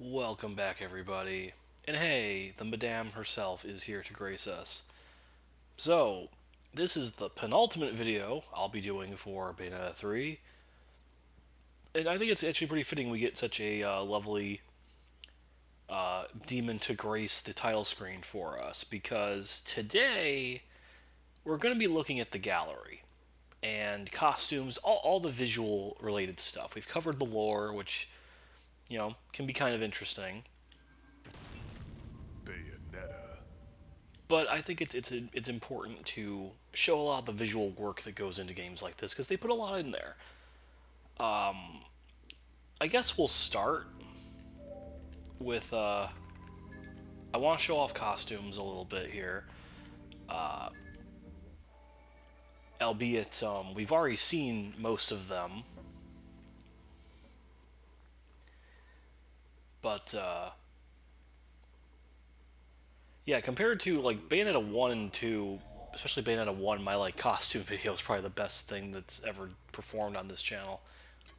Welcome back, everybody. And hey, the Madame herself is here to grace us. So, this is the penultimate video I'll be doing for Bayonetta 3, and I think it's actually pretty fitting we get such a lovely demon to grace the title screen for us, because today we're going to be looking at the gallery and costumes, all the visual related stuff. We've covered the lore, which, can be kind of interesting. Bayonetta. But I think it's important to show a lot of the visual work that goes into games like this because they put a lot in there. I guess we'll start with I want to show off costumes a little bit here, albeit we've already seen most of them, but yeah, compared to like Bayonetta 1 and 2, especially Bayonetta 1, my like costume video is probably the best thing that's ever performed on this channel.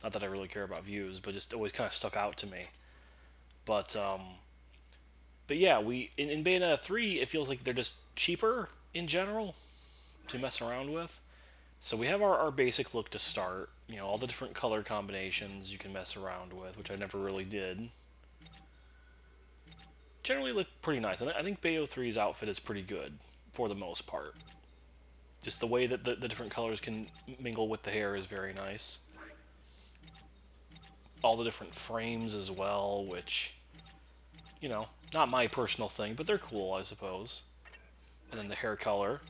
Not that I really care about views, but just always kind of stuck out to me. But but yeah, in Bayonetta 3, it feels like they're just cheaper in general to mess around with. So we have our basic look to start. All the different color combinations you can mess around with, which I never really did. Generally look pretty nice. I think Bayo 3's outfit is pretty good for the most part. Just the way that the different colors can mingle with the hair is very nice. All the different frames as well, which, not my personal thing, but they're cool, I suppose. And then the hair color,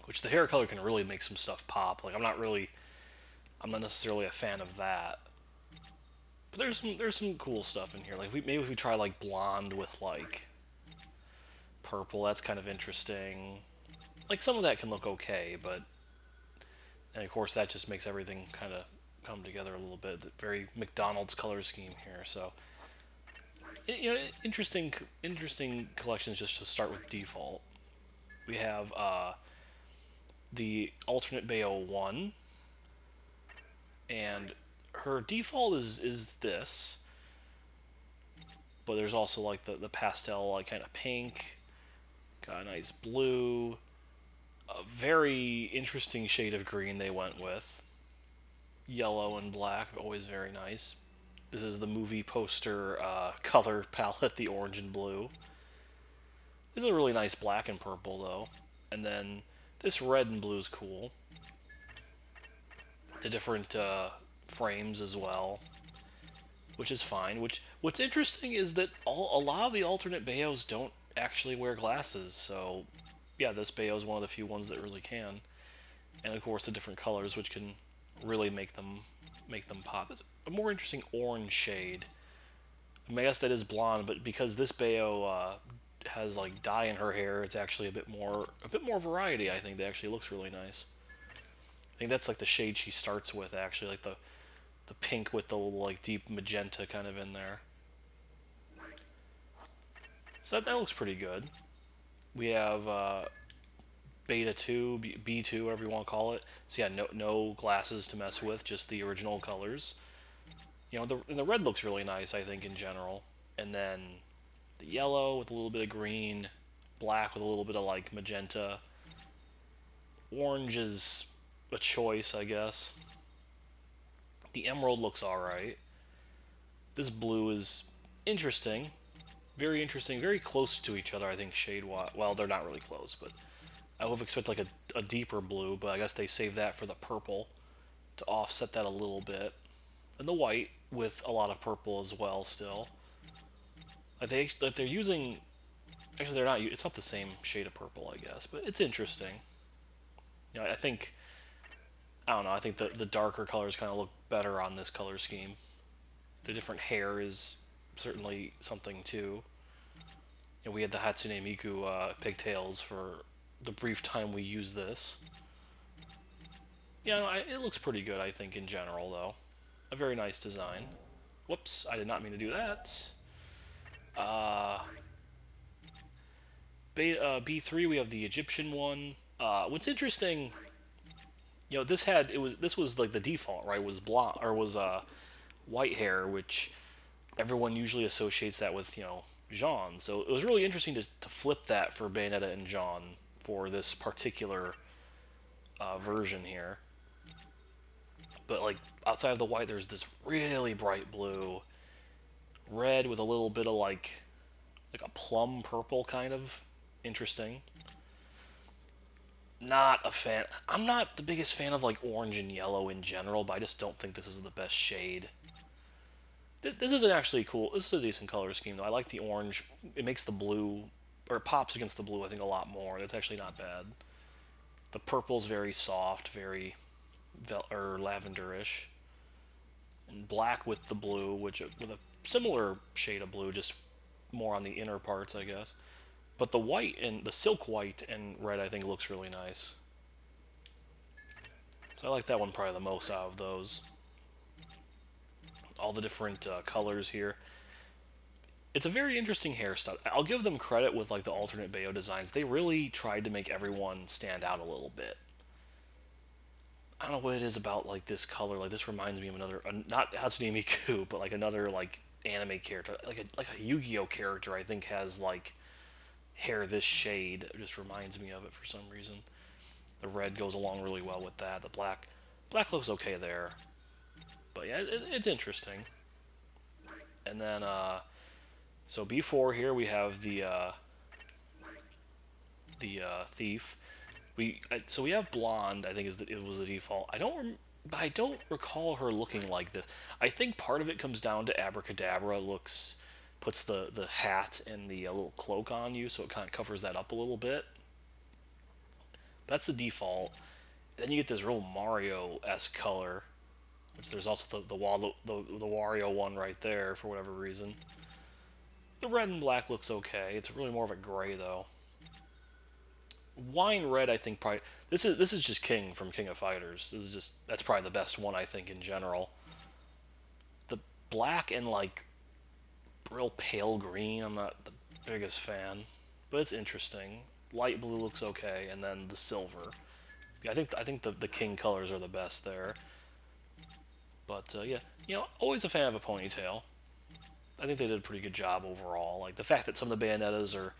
which the hair color can really make some stuff pop. Like I'm not necessarily a fan of that. But there's some cool stuff in here. Like maybe if we try like blonde with like purple, that's kind of interesting. Like some of that can look okay, but and of course that just makes everything kind of come together a little bit. Very McDonald's color scheme here. So interesting collections just to start with default. We have the alternate Bayo 1, and her default is this, but there's also like the pastel like kind of pink, got a nice blue, a very interesting shade of green they went with, yellow and black, always very nice. This is the movie poster color palette, the orange and blue. This is a really nice black and purple though, and then this red and blue is cool. The different frames as well, which is fine. What's interesting is that a lot of the alternate Bayos don't actually wear glasses, so yeah, this Bayo is one of the few ones that really can. And of course, the different colors, which can really make them pop. It's a more interesting orange shade. I mean, I guess that is blonde, but because this Bayo has like dye in her hair, it's actually a bit more variety. I think that actually looks really nice. I think that's like the shade she starts with, actually, like the pink with the little like deep magenta kind of in there. So that looks pretty good. We have Beta 2, B2, whatever you want to call it. So yeah, no glasses to mess with, just the original colors. The red looks really nice, I think, in general. And then the yellow with a little bit of green, black with a little bit of like magenta. Orange is a choice, I guess. The emerald looks alright. This blue is interesting. Very interesting. Very close to each other, I think, shade wise. Well, they're not really close, but I would have expected like a deeper blue, but I guess they saved that for the purple to offset that a little bit. And the white with a lot of purple as well still. They're using. Actually, they're not. It's not the same shade of purple, I guess, but it's interesting. I think. I don't know. I think the darker colors kind of look better on this color scheme. The different hair is certainly something too. We had the Hatsune Miku pigtails for the brief time we used this. It looks pretty good, I think, in general, though. A very nice design. Whoops, I did not mean to do that. Uh, B3, we have the Egyptian one. What's interesting, this was like the default, right? Was blonde or was white hair, which everyone usually associates that with, Jeanne. So it was really interesting to flip that for Bayonetta and Jeanne for this particular version here. But like outside of the white, there's this really bright blue, red with a little bit of like a plum purple kind of interesting. Not a fan. I'm not the biggest fan of like orange and yellow in general, but I just don't think this is the best shade. This is an actually cool. This is a decent color scheme though. I like the orange. It makes the blue, or it pops against the blue. I think a lot more. That's actually not bad. The purple's very soft, very or lavenderish, and black with the blue, which with a similar shade of blue, just more on the inner parts, I guess. But the white and the silk white and red, I think, looks really nice. So I like that one probably the most out of those. All the different colors here. It's a very interesting hairstyle. I'll give them credit with like the alternate Bayo designs. They really tried to make everyone stand out a little bit. I don't know what it is about like this color. Like this reminds me of another, not Hatsune Miku, but like another like anime character, like a Yu-Gi-Oh character. I think has like hair this shade. It just reminds me of it for some reason. The red goes along really well with that. The black looks okay there. But yeah, it's interesting. And then so before here we have the thief. So we have blonde. I think it was the default. I don't recall her looking like this. I think part of it comes down to Abracadabra puts the hat and the little cloak on you, so it kind of covers that up a little bit. That's the default. And then you get this real Mario-esque color, which there's also the Wario one right there for whatever reason. The red and black looks okay. It's really more of a gray though. Wine red, I think probably this is just King from King of Fighters. That's probably the best one I think in general. The black and like real pale green, I'm not the biggest fan, but it's interesting. Light blue looks okay, and then the silver. Yeah, I think the King colors are the best there. But yeah, always a fan of a ponytail. I think they did a pretty good job overall. Like the fact that some of the Bayonettas are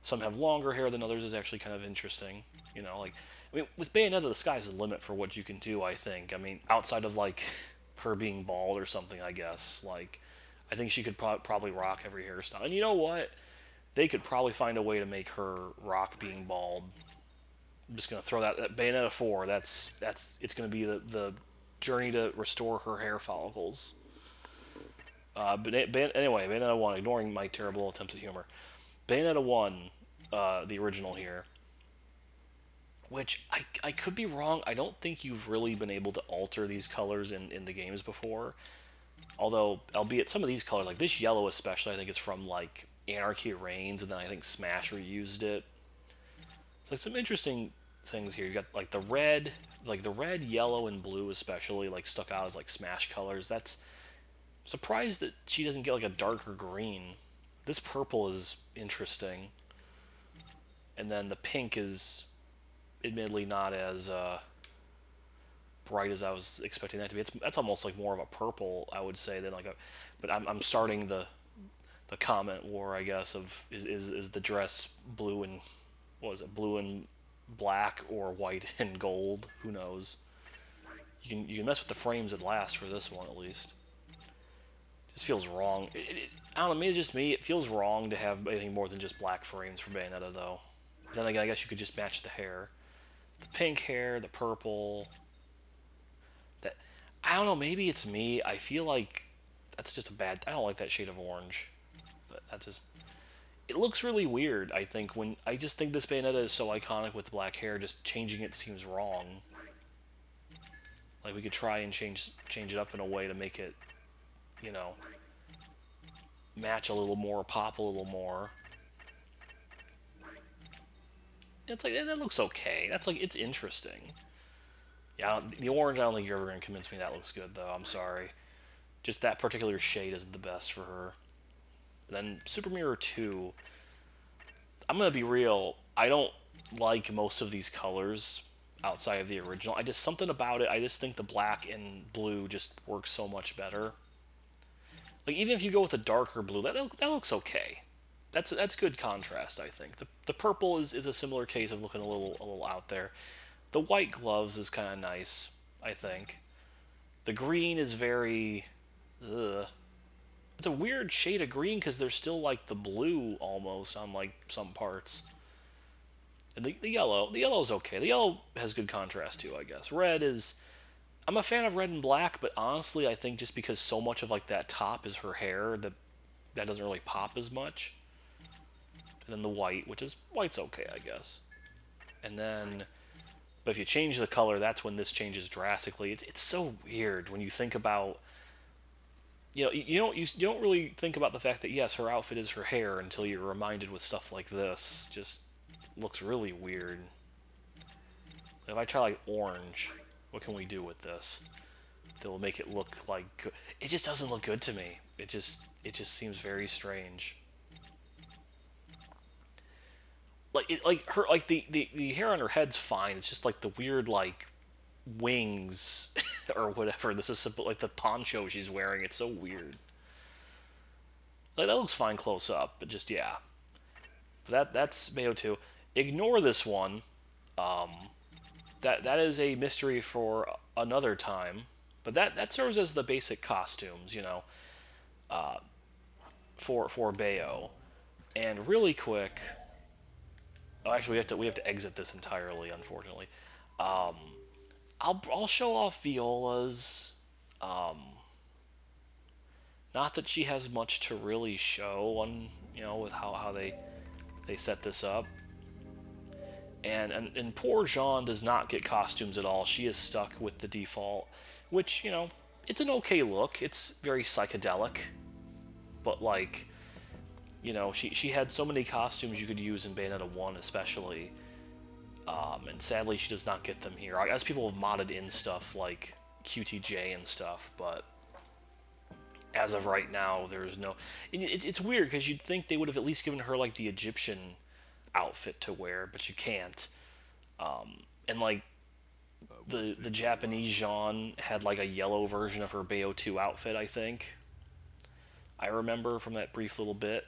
some have longer hair than others is actually kind of interesting. Like I mean, with Bayonetta, the sky's the limit for what you can do. I think. I mean, outside of like her being bald or something, I guess. Like, I think she could probably rock every hairstyle. And you know what? They could probably find a way to make her rock being bald. I'm just gonna throw that Bayonetta 4. That's it's gonna be the journey to restore her hair follicles. Anyway, Bayonetta 1, ignoring my terrible attempts at humor. Bayonetta 1, the original here, which I could be wrong. I don't think you've really been able to alter these colors in the games before. Although, albeit some of these colors, like this yellow especially, I think it's from like Anarchy Reigns, and then I think Smash reused it. So like some interesting things here. You got like the red, yellow, and blue especially like stuck out as like Smash colors. That's surprised that she doesn't get like a darker green. This purple is interesting, and then the pink is admittedly not as bright as I was expecting that to be. That's almost like more of a purple, I would say, than like a. But I'm starting the comment war, I guess, of is the dress blue and what was it, blue and black or white and gold? Who knows? You can mess with the frames at last for this one at least. Just feels wrong. I don't know. Maybe it's just me. It feels wrong to have anything more than just black frames for Bayonetta, though. Then again, I guess you could just match the hair, the pink hair, the purple. That I don't know. Maybe it's me. I feel like that's just a bad. I don't like that shade of orange. But that just it looks really weird. I just think this Bayonetta is so iconic with black hair. Just changing it seems wrong. Like we could try and change it up in a way to make it, you know, match a little more, pop a little more. It's like that looks okay. That's like it's interesting. Yeah, the orange. I don't think you're ever gonna convince me that looks good though. I'm sorry. Just that particular shade isn't the best for her. And then Super Mirror 2. I'm gonna be real. I don't like most of these colors outside of the original. I just something about it. I just think the black and blue just works so much better. Like even if you go with a darker blue, that looks okay. That's good contrast, I think. The purple is a similar case of looking a little out there. The white gloves is kind of nice, I think. The green is very, ugh. It's a weird shade of green because there's still like the blue almost on like some parts. And the yellow's okay. The yellow has good contrast too, I guess. Red is, I'm a fan of red and black, but honestly, I think just because so much of like that top is her hair, that doesn't really pop as much. And then the white, white's okay, I guess. And then, but if you change the color, that's when this changes drastically. It's so weird when you think about, you don't really think about the fact that yes, her outfit is her hair until you're reminded with stuff like this. Just looks really weird. If I try like orange, what can we do with this that will make it look like good? It just doesn't look good to me. It just seems very strange. Like her the hair on her head's fine. It's just like the weird like wings or whatever. This is simple, like the poncho she's wearing. It's so weird. Like that looks fine close up, but just yeah. That's Mayo 2. Ignore this one. That is a mystery for another time. But that serves as the basic costumes, for Bayo. And really quick, oh, actually we have to exit this entirely, unfortunately. I'll show off Viola's. Not that she has much to really show on, with how they set this up. And poor Jeanne does not get costumes at all. She is stuck with the default, which, it's an okay look. It's very psychedelic, but like, she had so many costumes you could use in Bayonetta 1 especially, and sadly she does not get them here. I guess people have modded in stuff like QTJ and stuff, but as of right now, there's no... It's weird, because you'd think they would have at least given her like the Egyptian outfit to wear, but you can't. And like the Japanese Jeanne had like a yellow version of her Bayo 2 outfit, I think. I remember from that brief little bit,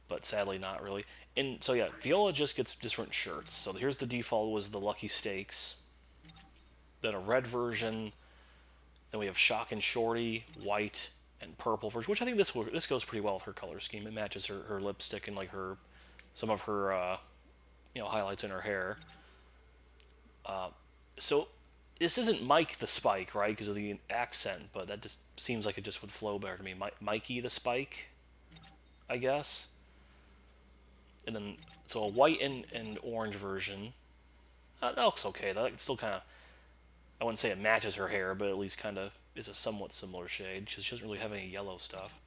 but sadly not really. And so yeah, Viola just gets different shirts. So here's the default was the Lucky Stakes, then a red version, then we have Shock and Shorty, white and purple version, which I think this goes pretty well with her color scheme. It matches her lipstick and like some of her highlights in her hair. So this isn't Mike the Spike, right? Because of the accent, but that just seems like it just would flow better to me. Mikey the Spike, I guess. And then so a white and orange version. That looks okay. That still kind of, I wouldn't say it matches her hair, but at least kind of is a somewhat similar shade. She doesn't really have any yellow stuff.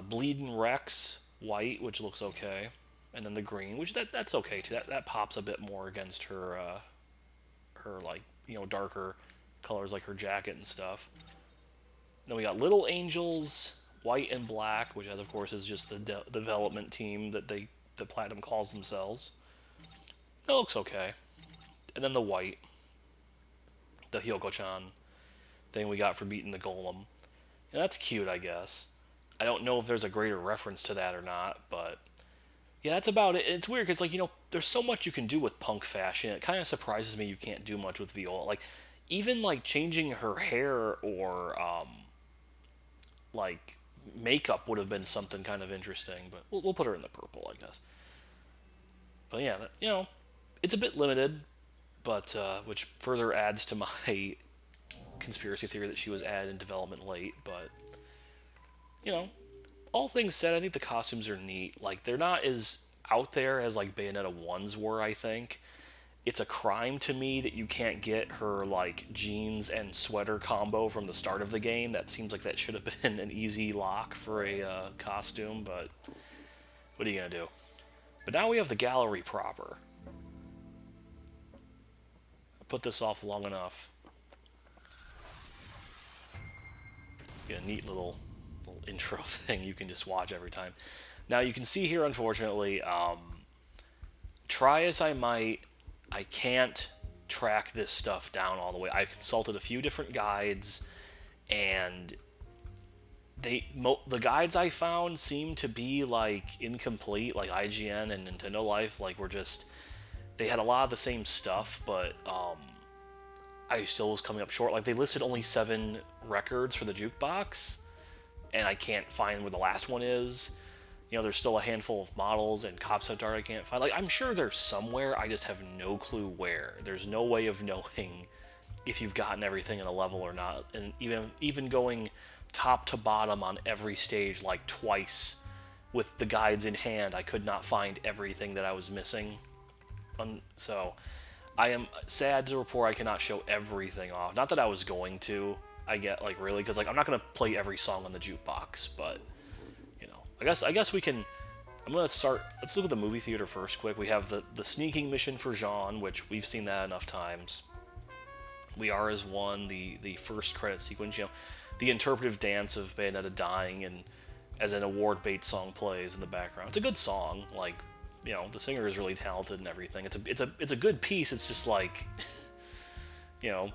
Bleeding Rex white, which looks okay, and then the green, which that's okay too. That pops a bit more against her like darker colors like her jacket and stuff. Then we got Little Angels white and black, which of course is just the development team that the Platinum calls themselves. That looks okay. And then the white, the Hyoko-chan thing we got for beating the golem. And that's cute, I guess. I don't know if there's a greater reference to that or not, but yeah, that's about it. It's weird because, like, there's so much you can do with punk fashion. It kind of surprises me you can't do much with Viola. Like, even, like, changing her hair or, like, makeup would have been something kind of interesting, but we'll put her in the purple, I guess. But yeah, it's a bit limited, but, which further adds to my conspiracy theory that she was added in development late, but all things said, I think the costumes are neat. Like, they're not as out there as like Bayonetta 1's were, I think. It's a crime to me that you can't get her like jeans and sweater combo from the start of the game. That seems like that should have been an easy lock for a costume, but what are you gonna do? But now we have the gallery proper. I put this off long enough. Get a neat little intro thing you can just watch every time. Now you can see here, unfortunately, try as I might, I can't track this stuff down all the way. I consulted a few different guides, and the guides I found seem to be like incomplete, like IGN and Nintendo Life, like were just they had a lot of the same stuff, but I still was coming up short. Like they listed only 7 records for the jukebox, and I can't find where the last one is. There's still a handful of models and concept art I can't find. Like I'm sure there's somewhere, I just have no clue where. There's no way of knowing if you've gotten everything in a level or not. And even going top to bottom on every stage like twice with the guides in hand, I could not find everything that I was missing. So I am sad to report I cannot show everything off. Not that I was going to. I get like really because like I'm not gonna play every song on the jukebox, but I guess we can. I'm gonna start. Let's look at the movie theater first, quick. We have the sneaking mission for Jeanne, which we've seen that enough times. We Are as One, the first credit sequence. The interpretive dance of Bayonetta dying and as an award bait song plays in the background. It's a good song. Like the singer is really talented and everything. It's a good piece. It's just like you know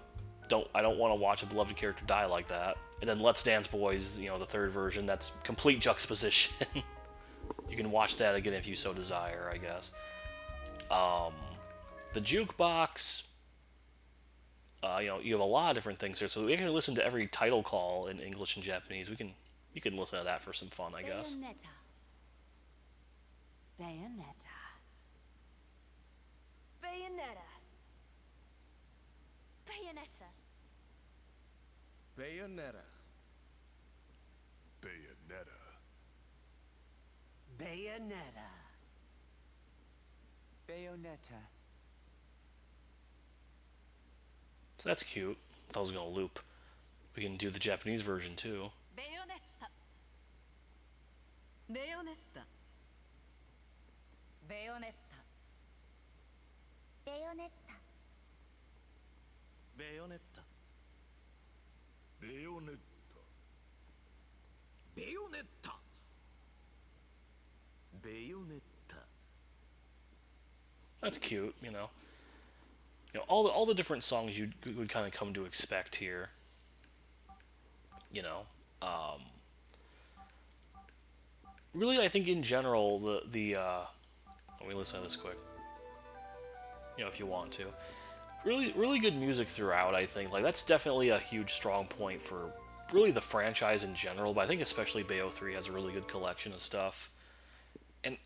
I don't want to watch a beloved character die like that. And then Let's Dance Boys, the third version, that's complete juxtaposition. You can watch that again if you so desire, I guess. The jukebox, you have a lot of different things here, so we can listen to every title call in English and Japanese. You can listen to that for some fun, I guess. Bayonetta. Bayonetta. Bayonetta. Bayonetta. Bayonetta. Bayonetta. Bayonetta. So that's cute. I was gonna loop. We can do the Japanese version too. Bayonetta. Bayonetta. Bayonetta. Bayonetta. Bayonetta. Bayonetta. Bayonetta. Bayonetta. That's cute, all the different songs you would kind of come to expect here. Really, I think in general let me listen to this quick. If you want to. Really good music throughout, I think. Like that's definitely a huge strong point for really the franchise in general, but I think especially Bayo 3 has a really good collection of stuff. And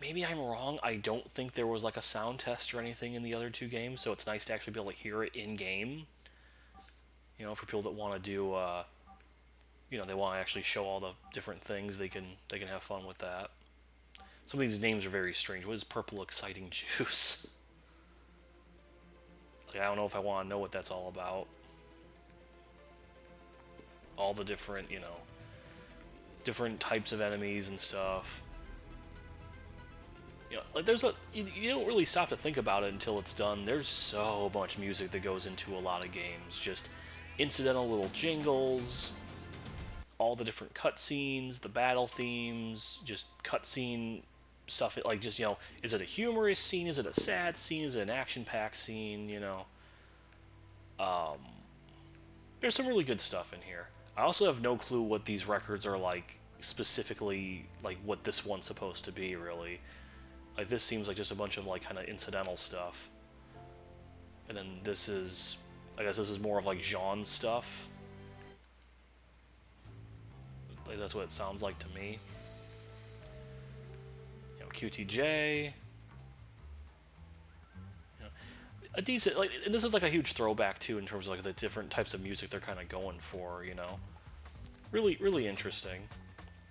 maybe I'm wrong. I don't think there was like a sound test or anything in the other 2 games, so it's nice to actually be able to hear it in game. For people that want to do, they want to actually show all the different things. They can have fun with that. Some of these names are very strange. What is purple exciting juice? Like I don't know if I want to know what that's all about. All the different, different types of enemies and stuff. Like there's you don't really stop to think about it until it's done. There's so much music that goes into a lot of games. Just incidental little jingles, all the different cutscenes, the battle themes, just cutscene stuff. Like just is it a humorous scene? Is it a sad scene? Is it an action-packed scene? There's some really good stuff in here. I also have no clue what these records are like specifically, like what this one's supposed to be. Really. Like, this seems like just a bunch of, like, kind of incidental stuff. And then this is... I guess this is more of, like, Jeanne's stuff. Like, that's what it sounds like to me. QTJ. A decent... Like, and this is, like, a huge throwback, too, in terms of, like, the different types of music they're kind of going for, Really, really interesting.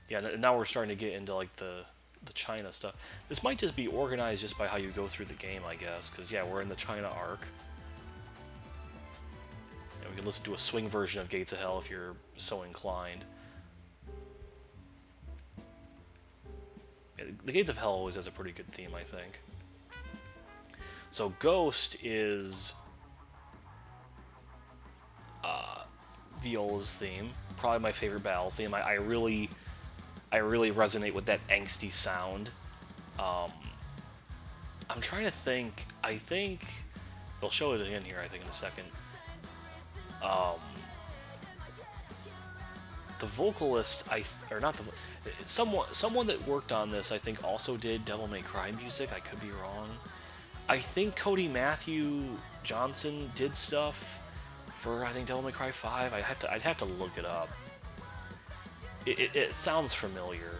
Yeah, and now we're starting to get into, like, the China stuff. This might just be organized just by how you go through the game, I guess, because yeah, we're in the China arc. And we can listen to a swing version of Gates of Hell if you're so inclined. Yeah, the Gates of Hell always has a pretty good theme, I think. So Ghost is Viola's theme, probably my favorite battle theme. I really resonate with that angsty sound. I'm trying to think. I think they'll show it again here, I think, in a second. The vocalist, or not the, someone that worked on this, I think also did Devil May Cry music. I could be wrong. I think Cody Matthew Johnson did stuff for I think Devil May Cry 5. I'd have to look it up. It sounds familiar.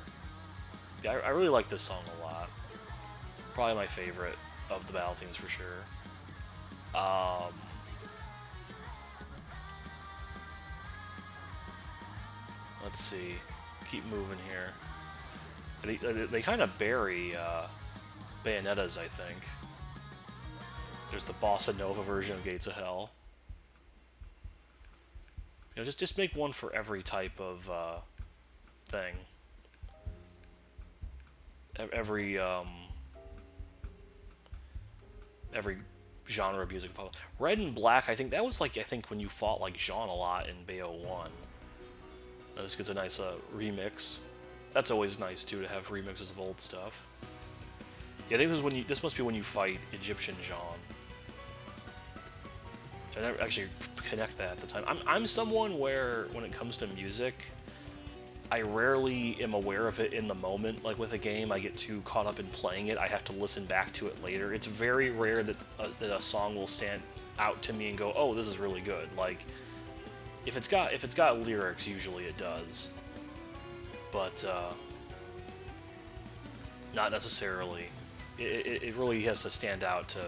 Yeah, I really like this song a lot. Probably my favorite of the battle themes for sure. Um, let's see. Keep moving here. They kind of bury Bayonetta's, I think. There's the Bossa Nova version of Gates of Hell. You know, just make one for every type of thing. Every every genre of music. Red and Black, I think that was like when you fought like Jeanne a lot in Bayo 1. This gets a nice remix. That's always nice too to have remixes of old stuff. Yeah, I think this must be when you fight Egyptian Jeanne. I never actually connect that at the time. I'm someone where when it comes to music, I rarely am aware of it in the moment. Like with a game, I get too caught up in playing it, I have to listen back to it later. It's very rare that a song will stand out to me and go, "Oh, this is really good." Like if it's got lyrics, usually it does, but not necessarily. It really has to stand out to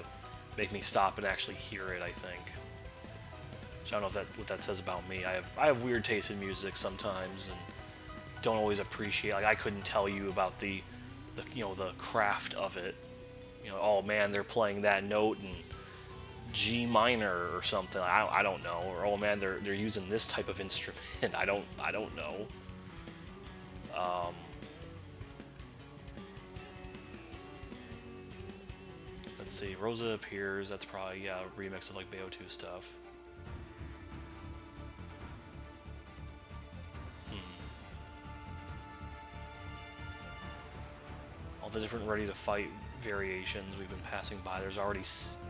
make me stop and actually hear it, I think. So I don't know what that says about me. I have weird taste in music sometimes, and don't always appreciate. Like I couldn't tell you about the the craft of it. You know, oh man, they're playing that note in G minor or something. I don't know. Or oh man, they're using this type of instrument. I don't know. Let's see. Rosa Appears. That's probably a remix of like Bayo 2 stuff. All the different Ready to Fight variations we've been passing by. There's already,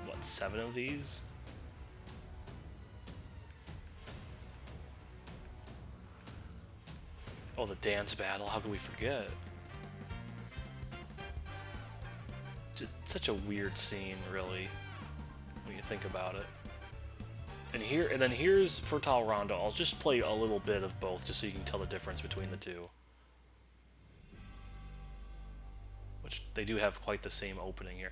what, 7 of these? Oh, the dance battle. How could we forget? It's such a weird scene, really, when you think about it. And then here's Fertile Rondo. I'll just play a little bit of both, just so you can tell the difference between the two. Which they do have quite the same opening here.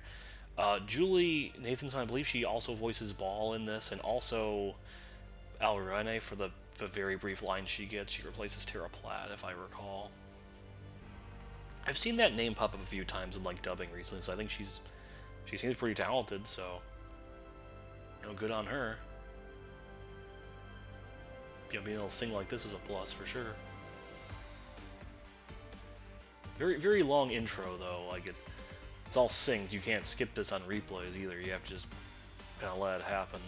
Julie Nathanson, I believe she also voices Ball in this, and also Alrene for the very brief line she gets. She replaces Tara Platt, if I recall. I've seen that name pop up a few times in like dubbing recently, so I think she seems pretty talented. So, good on her. Being able to sing like this is a plus for sure. Very, very long intro though. Like it's all synced. You can't skip this on replays either. You have to just kind of let it happen.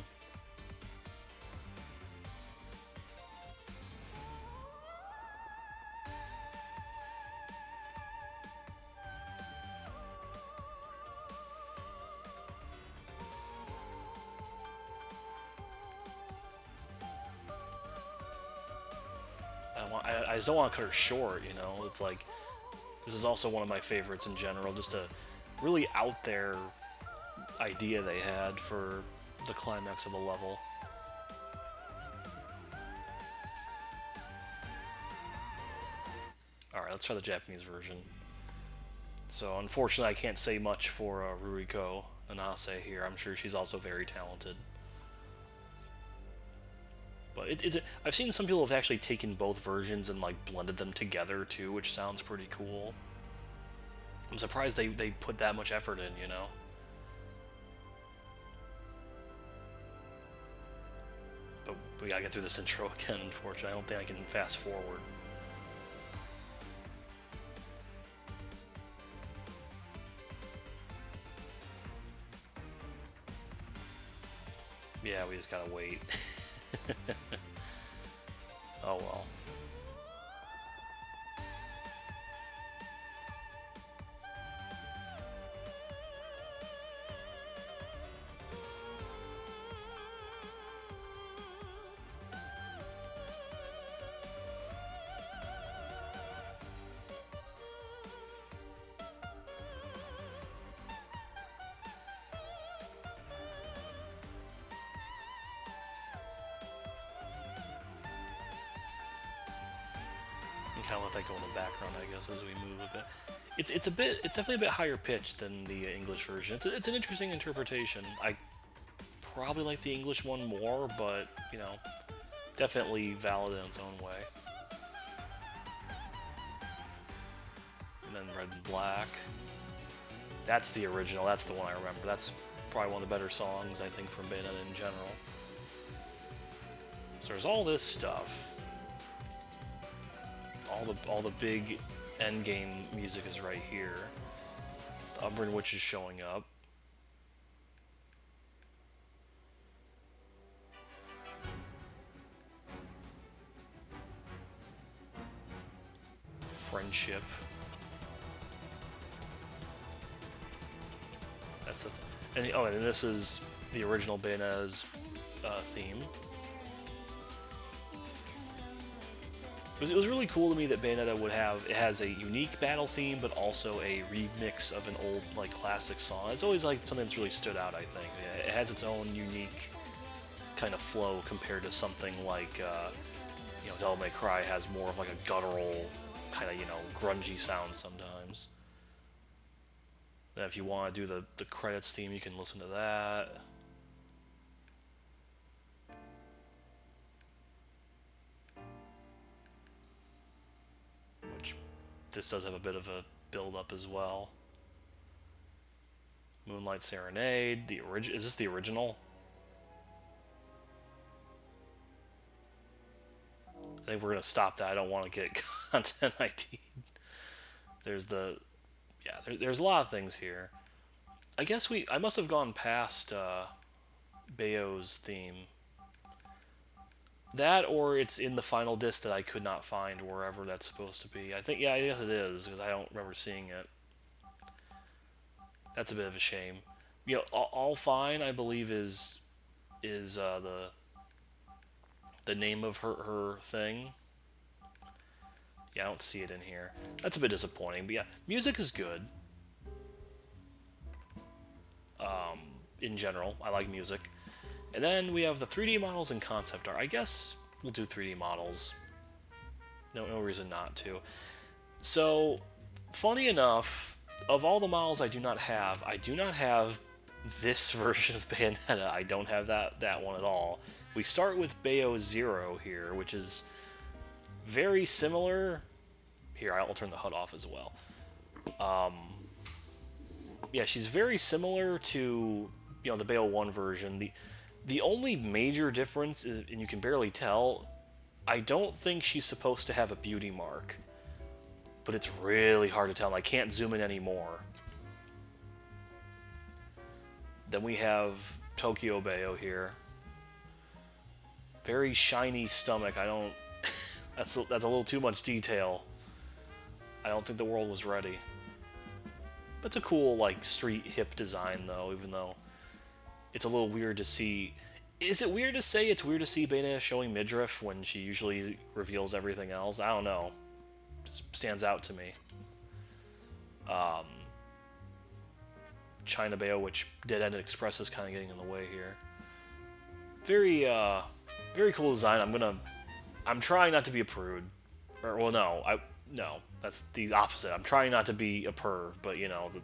I just don't want to cut her short. It's like this is also one of my favorites in general. Just a really out there idea they had for the climax of a level. Alright, let's try the Japanese version. So, unfortunately, I can't say much for Ruiko Anase here. I'm sure she's also very talented. But I've seen some people have actually taken both versions and like blended them together too, which sounds pretty cool. I'm surprised they put that much effort in, But we gotta get through this intro again, unfortunately. I don't think I can fast forward. Yeah, we just gotta wait. Oh well. And kind of let that go in the background, I guess, as we move a bit. It's definitely a bit higher pitched than the English version. It's an interesting interpretation. I probably like the English one more, but you know, definitely valid in its own way. And then Red and Black. That's the original. That's the one I remember. That's probably one of the better songs I think from Bayonetta in general. So there's all this stuff. All the big endgame music is right here. The Umbran Witch is showing up. Friendship. That's the and oh, and this is the original Bayonetta's theme. It was really cool to me that Bayonetta it has a unique battle theme, but also a remix of an old like classic song. It's always like something that's really stood out. I think it has its own unique kind of flow compared to something like Devil May Cry has more of like a guttural kind of grungy sound sometimes. Then if you want to do the credits theme, you can listen to that. Which this does have a bit of a build up as well. Moonlight Serenade, is this the original? I think we're gonna stop that. I don't want to get content ID. There's there's a lot of things here. I guess I must have gone past Bayo's theme. That or it's in the final disc that I could not find wherever that's supposed to be. I think, yeah, I guess it is, because I don't remember seeing it. That's a bit of a shame. All Fine, I believe, is the name of her thing. Yeah, I don't see it in here. That's a bit disappointing, but yeah, music is good. In general, I like music. And then we have the 3D models and concept art. I guess we'll do 3D models. No reason not to. So, funny enough, of all the models I do not have this version of Bayonetta. I don't have that one at all. We start with Bayo Zero here, which is very similar. Here, I'll turn the HUD off as well. Yeah, she's very similar to the Bayo 1 version. The only major difference is, and you can barely tell, I don't think she's supposed to have a beauty mark. But it's really hard to tell, and I can't zoom in anymore. Then we have Tokyo Bayo here. Very shiny stomach. I don't... that's a little too much detail. I don't think the world was ready. But it's a cool, like, street hip design, though, even though it's a little weird to see... Is it weird to say it's weird to see Bayonetta showing midriff when she usually reveals everything else? I don't know. It just stands out to me. China Bayo, which Dead End Express is kind of getting in the way here. Very, very cool design. I'm trying not to be a prude. Well, no, that's the opposite. I'm trying not to be a perv, but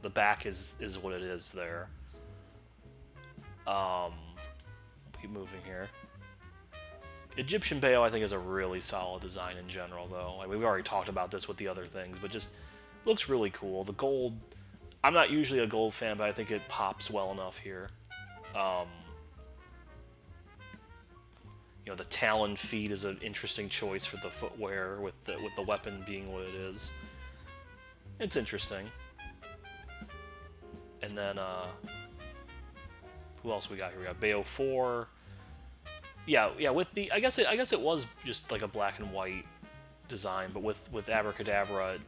the back is what it is there. Keep moving here. Egyptian Bayo, I think, is a really solid design in general, though. I mean, we've already talked about this with the other things, but just looks really cool. The gold, I'm not usually a gold fan, but I think it pops well enough here. The Talon feet is an interesting choice for the footwear, with the weapon being what it is. It's interesting. And then, who else we got here? We got Bayo 4. Yeah. With the, I guess it was just like a black and white design, but with Abracadabra,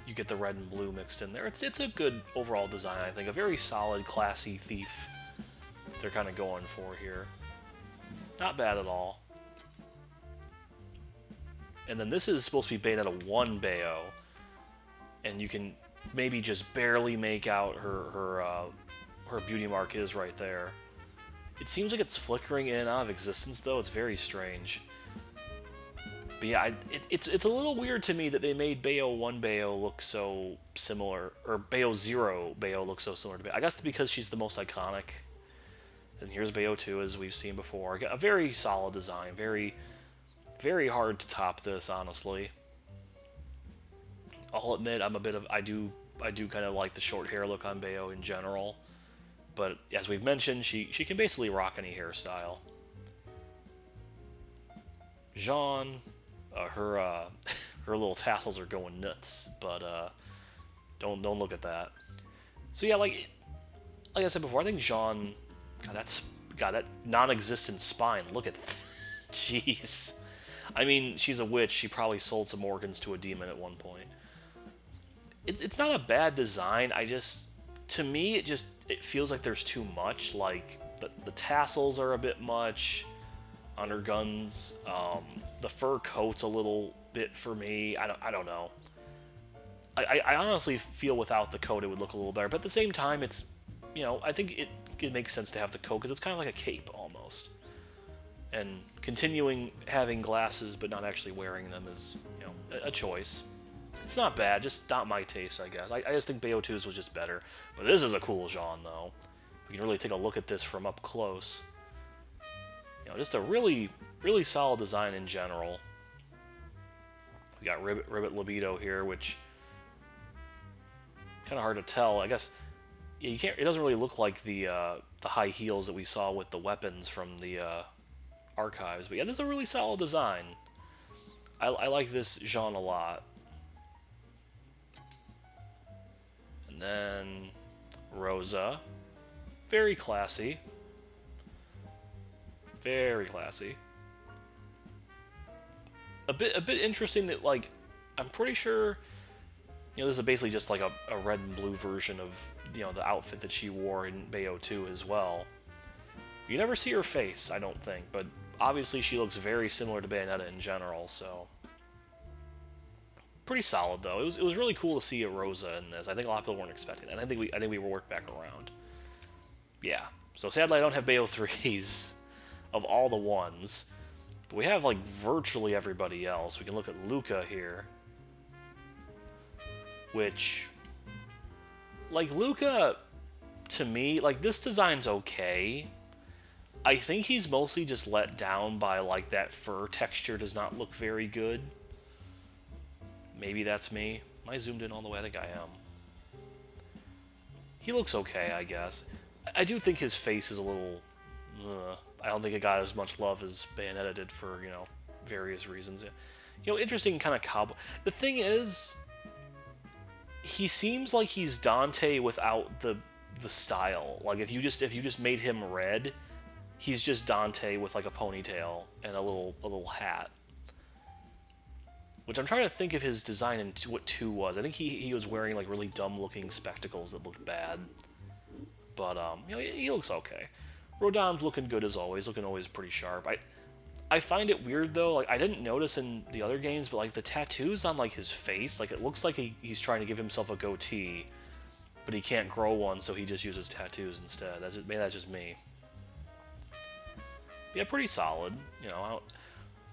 you get the red and blue mixed in there. It's a good overall design, I think. A very solid, classy thief they're kind of going for here. Not bad at all. And then this is supposed to be Bayonetta 1 Bayo, and you can maybe just barely make out her beauty mark is right there. It seems like it's flickering in and out of existence, though. It's very strange. But yeah, it's a little weird to me that they made Bayo 1 Bayo look so similar, or Bayo 0 Bayo look so similar to Bayo. I guess because she's the most iconic. And here's Bayo 2, as we've seen before. A very solid design, very hard to top this, honestly. I'll admit I do kind of like the short hair look on Bayo in general. But as we've mentioned, she can basically rock any hairstyle. Jeanne, her her little tassels are going nuts, but don't look at that. So yeah, like I said before, I think Jeanne, God, that non-existent spine. Look at, jeez. I mean, she's a witch. She probably sold some organs to a demon at one point. It's not a bad design. To me, it feels like there's too much. Like the tassels are a bit much on her guns. The fur coat's a little bit for me. I don't know. I honestly feel without the coat it would look a little better. But at the same time, I think it makes sense to have the coat because it's kind of like a cape almost. And continuing having glasses but not actually wearing them is, a choice. It's not bad, just not my taste, I guess. I just think Bayo 2's was just better. But this is a cool Jeanne, though. We can really take a look at this from up close. Just a really, really solid design in general. We got Ribbit Libido here, which kind of hard to tell. I guess you can't. It doesn't really look like the high heels that we saw with the weapons from the archives. But yeah, this is a really solid design. I like this Jeanne a lot. And then Rosa, very classy. Very classy. A bit interesting that, like, I'm pretty sure, this is basically just like a red and blue version of, the outfit that she wore in Bayo 2 as well. You never see her face, I don't think, but obviously she looks very similar to Bayonetta in general, so pretty solid though. It was really cool to see a Rosa in this. I think a lot of people weren't expecting it, and I think we worked back around. Yeah. So sadly I don't have Bayo 3s of all the ones. But we have, like, virtually everybody else. We can look at Luca here. Which, like, Luca, to me, like, this design's okay. I think he's mostly just let down by, like, that fur texture does not look very good. Maybe that's me. Am I zoomed in all the way? I think I am. He looks okay, I guess. I do think his face is a little... I don't think it got as much love as Bayonetta did for, various reasons. Interesting kind of cowboy. The thing is, he seems like he's Dante without the style. Like, if you just made him red, he's just Dante with, like, a ponytail and a little hat. Which I'm trying to think of his design in what 2 was. I think he was wearing, like, really dumb-looking spectacles that looked bad. But, he looks okay. Rodon's looking good as always, looking always pretty sharp. I find it weird, though, like, I didn't notice in the other games, but, like, the tattoos on, like, his face, like, it looks like he's trying to give himself a goatee, but he can't grow one, so he just uses tattoos instead. Maybe that's just me. Yeah, pretty solid,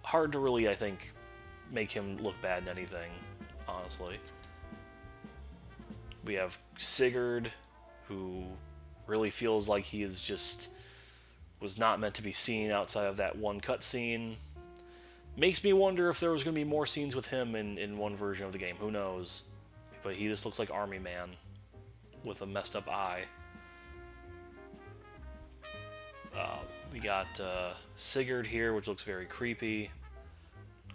hard to really, I think, make him look bad in anything, honestly. We have Sigurd, who really feels like he is just... was not meant to be seen outside of that one cutscene. Makes me wonder if there was going to be more scenes with him in one version of the game. Who knows? But he just looks like Army Man with a messed up eye. We got Sigurd here, which looks very creepy.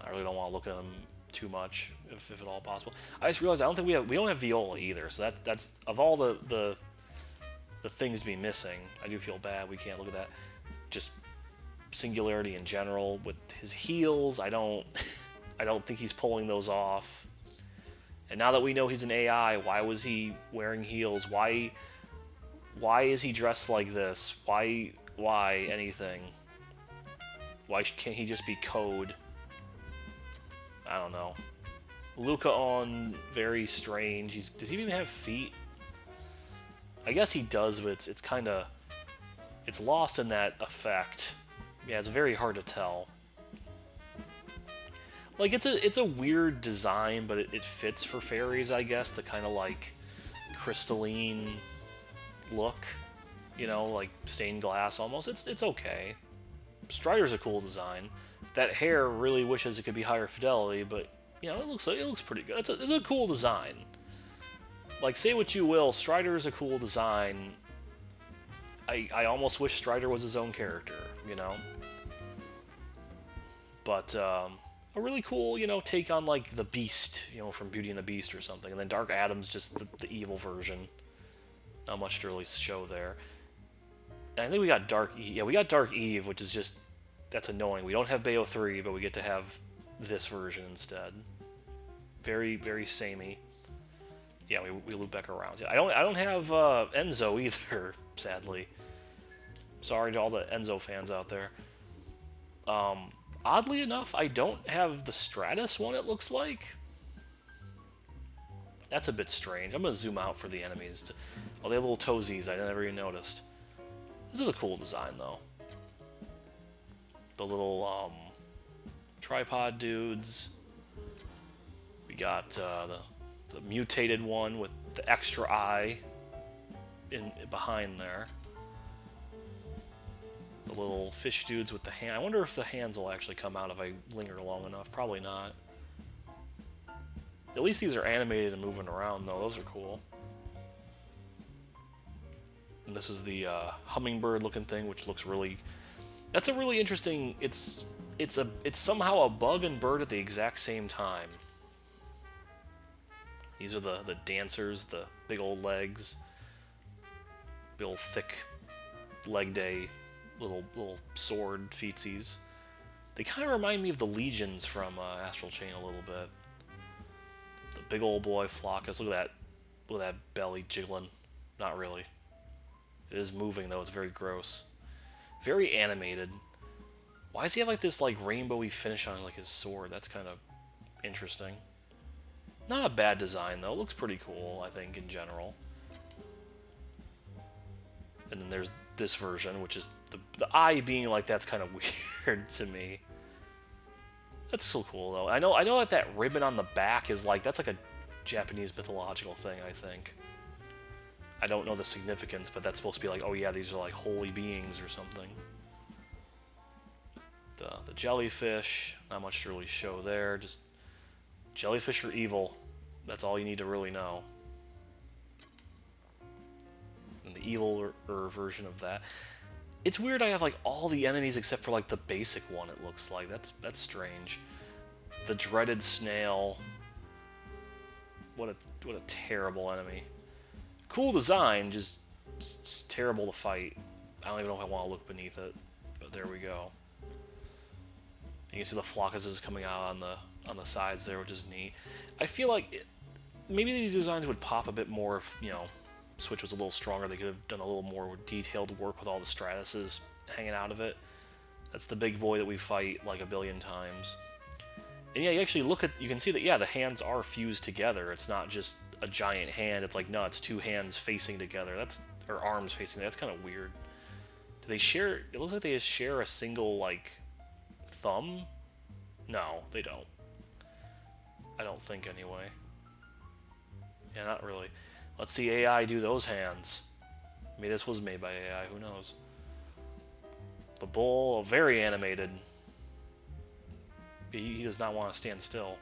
I really don't want to look at him too much, if at all possible. I just realized I don't think we don't have Viola either. So that's of all the things to be missing. I do feel bad we can't look at that. Just Singularity in general with his heels. I don't think he's pulling those off. And now that we know he's an AI, why was he wearing heels? Why is he dressed like this? Why anything? Why can't he just be Code? I don't know. Luca on, very strange. Does he even have feet? I guess he does, but it's kind of... it's lost in that effect. Yeah, it's very hard to tell. Like it's a weird design, but it fits for fairies, I guess. The kind of like crystalline look, you know, like stained glass almost. It's okay. Strider's a cool design. That hair really wishes it could be higher fidelity, but you know it looks pretty good. It's a cool design. Like say what you will, Strider is a cool design. I almost wish Strider was his own character, you know. But a really cool, you know, take on like the Beast, you know, from Beauty and the Beast or something, and then Dark Adam's just the evil version. Not much to really show there. And I think we got Dark Eve. Yeah, we got Dark Eve, which is just that's annoying. We don't have Bayo 3, but we get to have this version instead. Very very samey. Yeah, we loop back around. Yeah, I don't have Enzo either, sadly. Sorry to all the Enzo fans out there. Oddly enough, I don't have the Stratus one, it looks like. That's a bit strange. I'm going to zoom out for the enemies. Oh, they have little toesies. I never even noticed. This is a cool design, though. The little tripod dudes. We got the mutated one with the extra eye behind there. The little fish dudes with the hand. I wonder if the hands will actually come out if I linger long enough. Probably not. At least these are animated and moving around, though. Those are cool. And this is the hummingbird-looking thing, which looks really... That's a really interesting... It's somehow a bug and bird at the exact same time. These are the dancers, the big old legs. Big old thick leg day little sword feetsies. They kind of remind me of the legions from Astral Chain a little bit. The big old boy Flockus. Look at that belly jiggling. Not really. It is moving though. It's very gross. Very animated. Why does he have like this like rainbowy finish on like his sword? That's kind of interesting. Not a bad design though. It looks pretty cool, I think, in general. And then there's this version, which is the eye being like that's kind of weird to me. That's so cool though. I know that ribbon on the back is like that's like a Japanese mythological thing, I think. I don't know the significance, but that's supposed to be like, oh yeah, these are like holy beings or something. The jellyfish, not much to really show there. Just jellyfish are evil. That's all you need to really know. And the evil version of that. It's weird I have like all the enemies except for like the basic one, it looks like. That's strange. The dreaded snail. What a terrible enemy. Cool design, just terrible to fight. I don't even know if I want to look beneath it, but there we go. You can see the Flockuses coming out on the sides there, which is neat. I feel like maybe these designs would pop a bit more if, you know, Switch was a little stronger. They could have done a little more detailed work with all the Stratuses hanging out of it. That's the big boy that we fight like a billion times. And yeah, you actually look at, you can see that, yeah, the hands are fused together. It's not just a giant hand. It's like, no, it's two hands facing together. Or arms facing. That's kind of weird. Do they share, it looks like they just share a single, like, thumb? No, they don't. I don't think, anyway. Yeah, not really. Let's see AI do those hands. Maybe this was made by AI, who knows. The bull, very animated. He does not want to stand still.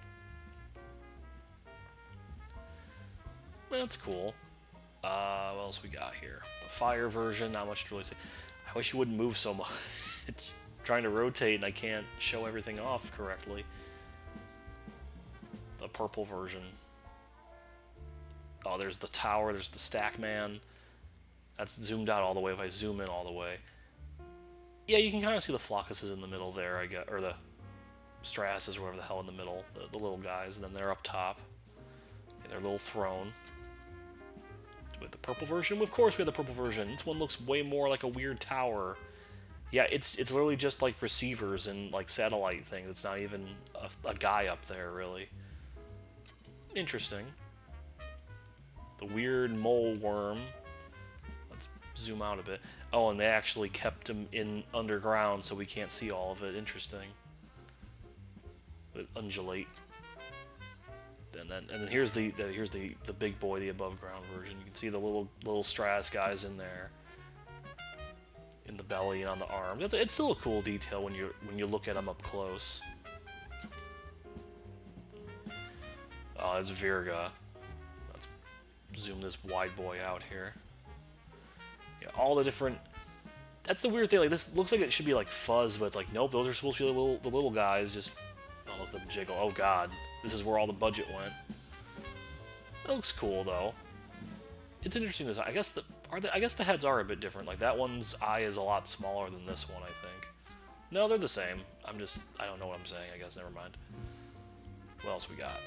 That's cool. What else we got here? The fire version, not much to really say. I wish you wouldn't move so much. Trying to rotate and I can't show everything off correctly. The purple version. Oh, there's the tower, there's the stack man. That's zoomed out all the way if I zoom in all the way. Yeah, you can kind of see the Flockuses in the middle there, I guess, or the Stratuses or whatever the hell in the middle, the little guys, and then they're up top. In their little throne. With the purple version? Of course we have the purple version. This one looks way more like a weird tower. Yeah, it's literally just like receivers and like satellite things. It's not even a guy up there, really. Interesting. The weird mole worm. Let's zoom out a bit. Oh, and they actually kept him in underground so we can't see all of it. Interesting. undulate. And then here's the big boy, the above ground version. You can see the little Stratus guys in there, in the belly and on the arms. It's still a cool detail when you look at them up close. Oh, it's Virga. Let's zoom this wide boy out here. Yeah, all the different. That's the weird thing. Like, this looks like it should be like fuzz, but it's like, nope. Those are supposed to be the little guys. Just I'll let them jiggle. Oh God, this is where all the budget went. That looks cool though. It's interesting design. I guess the heads are a bit different. Like, that one's eye is a lot smaller than this one, I think. No, they're the same. I don't know what I'm saying. I guess never mind. What else we got?